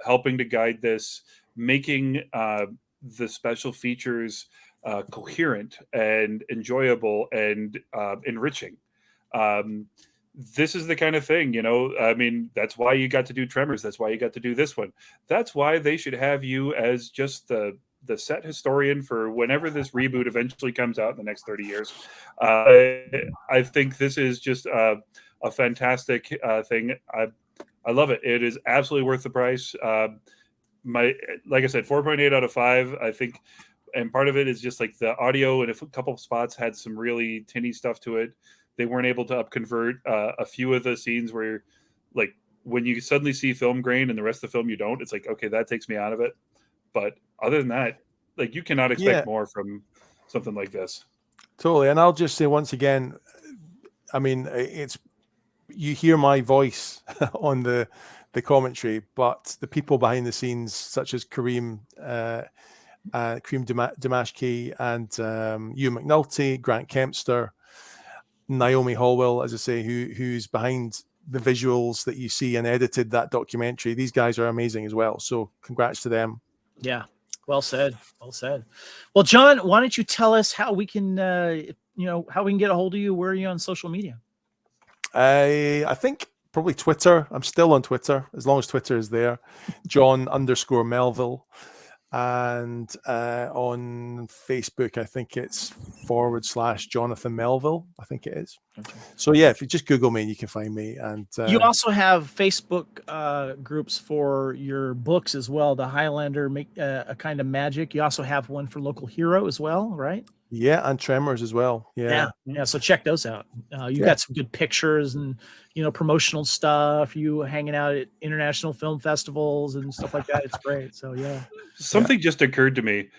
helping to guide this, making the special features coherent and enjoyable and enriching. This is the kind of thing, I mean, that's why you got to do Tremors. That's why you got to do this one. That's why they should have you as just the set historian for whenever this reboot eventually comes out in the next 30 years. I think this is just a fantastic thing. I love it. It is absolutely worth the price. Like I said, 4.8 out of 5, I think. And part of it is just like the audio, and a couple of spots had some really tinny stuff to it. They weren't able to upconvert a few of the scenes where, like, when you suddenly see film grain and the rest of the film you don't, it's like, okay, that takes me out of it. But other than that, like, you cannot expect more from something like this. Totally. And I'll just say once again, I mean, you hear my voice on the commentary, but the people behind the scenes, such as Kareem Damashki and Hugh McNulty, Grant Kempster, Naomi Hallwell, as I say, who's behind the visuals that you see and edited that documentary. These guys are amazing as well. So congrats to them. Yeah. Well said. Well said. Well, John, why don't you tell us how we can, how we can get a hold of you? Where are you on social media? I think probably Twitter. I'm still on Twitter, as long as Twitter is there. John_Melville. And on Facebook, I think it's / Jonathan Melville. I think it is. Okay. So yeah, if you just Google me, you can find me. And you also have Facebook groups for your books as well. The Highlander, a kind of magic. You also have one for Local Hero as well, right? Yeah, and Tremors as well. Yeah. So check those out. You've got some good pictures and promotional stuff. You hanging out at international film festivals and stuff like that. It's great. So yeah. Something just occurred to me.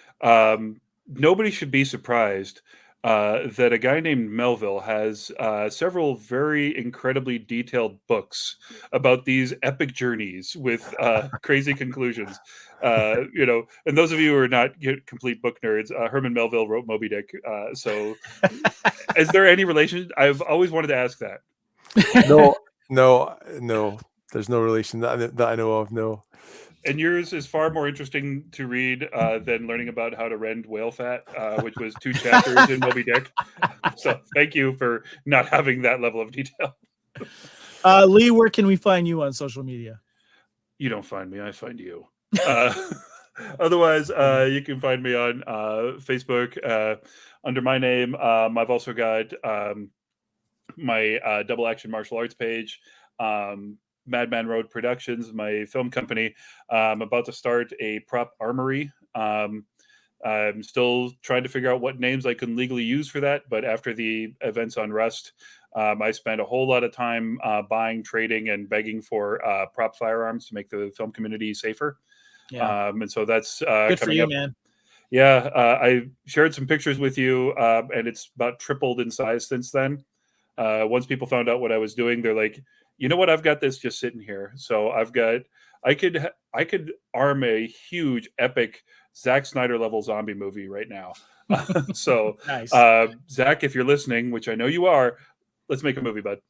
Nobody should be surprised that a guy named Melville has several very incredibly detailed books about these epic journeys with crazy conclusions. And those of you who are not complete book nerds, Herman Melville wrote Moby Dick. So is there any relation? I've always wanted to ask that. No. There's no relation that I know of. No. And yours is far more interesting to read than learning about how to rend whale fat, which was 2 chapters in Moby Dick. So thank you for not having that level of detail. Lee, where can we find you on social media? You don't find me, I find you. Otherwise, you can find me on Facebook under my name. I've also got my Double Action Martial Arts page. Madman Road Productions, my film company. I'm about to start a prop armory. I'm still trying to figure out what names I can legally use for that. But after the events on Rust, I spent a whole lot of time buying, trading, and begging for prop firearms to make the film community safer. Yeah. And so that's good for you, up. man. Yeah, I shared some pictures with you, and it's about tripled in size since then. Once people found out what I was doing, they're like, you know what? I've got this just sitting here. So I could arm a huge, epic Zack Snyder level zombie movie right now. So, nice. Zack, if you're listening, which I know you are, let's make a movie, bud.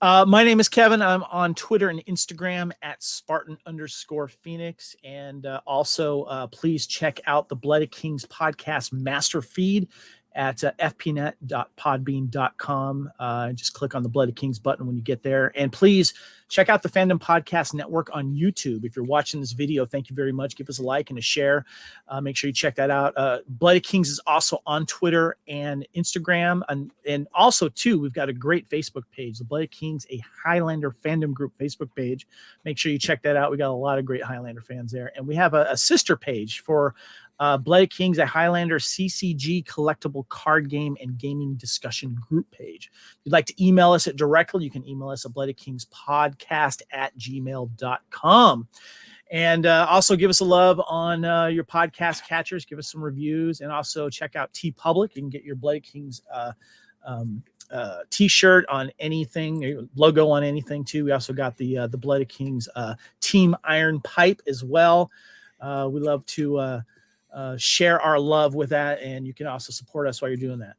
My name is Kevin. I'm on Twitter and Instagram at Spartan_Phoenix. And also, please check out the Blooded Kings podcast master feed at fpnet.podbean.com. Just click on the Blooded Kings button when you get there. And please Check out the Fandom Podcast Network on YouTube. If you're watching this video, thank you very much. Give us a like and a share. Make sure you check that out. Bloody Kings is also on Twitter and Instagram. And also, too, we've got a great Facebook page, the Bloody Kings, a Highlander fandom group Facebook page. Make sure you check that out. We got a lot of great Highlander fans there. And we have a sister page for Bloody Kings, a Highlander CCG collectible card game and gaming discussion group page. If you'd like to email us directly, you can email us at bloodykingspodcast@gmail.com. And also give us a love on your podcast catchers. Give us some reviews, and also check out TeePublic. You can get your Bloody Kings t-shirt on anything, logo on anything too. We also got the Bloody Kings Team Iron Pipe as well. We love to share our love with that, and you can also support us while you're doing that.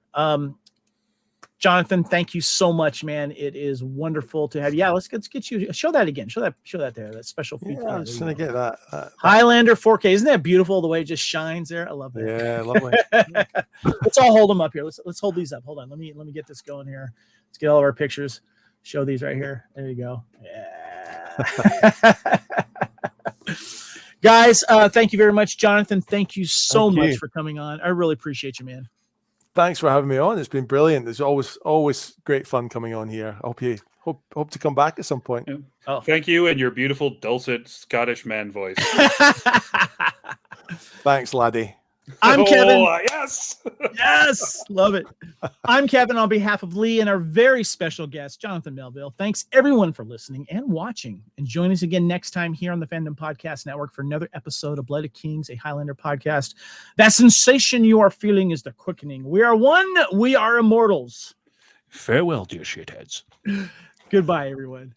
Jonathan, thank you so much, man. It is wonderful to have you. Yeah, let's get you. Show that again. Show that there. That special feature. Yeah, I'm just gonna get that. Highlander 4K. Isn't that beautiful? The way it just shines there. I love that. Yeah, lovely. Let's all hold them up here. Let's hold these up. Hold on. Let me get this going here. Let's get all of our pictures. Show these right here. There you go. Yeah. Guys, thank you very much. Jonathan, thank you so much for coming on. I really appreciate you, man. Thanks for having me on. It's been brilliant. There's always great fun coming on here. I hope to come back at some point. Yeah. Oh. Thank you, and your beautiful dulcet Scottish man voice. Thanks, laddie. I'm Kevin. Yes. Yes. Love it. I'm Kevin on behalf of Lee and our very special guest, Jonathan Melville. Thanks everyone for listening and watching. And join us again next time here on the Fandom Podcast Network for another episode of Bloody Kings, a Highlander podcast. That sensation you are feeling is the quickening. We are one. We are immortals. Farewell, dear shitheads. Goodbye, everyone.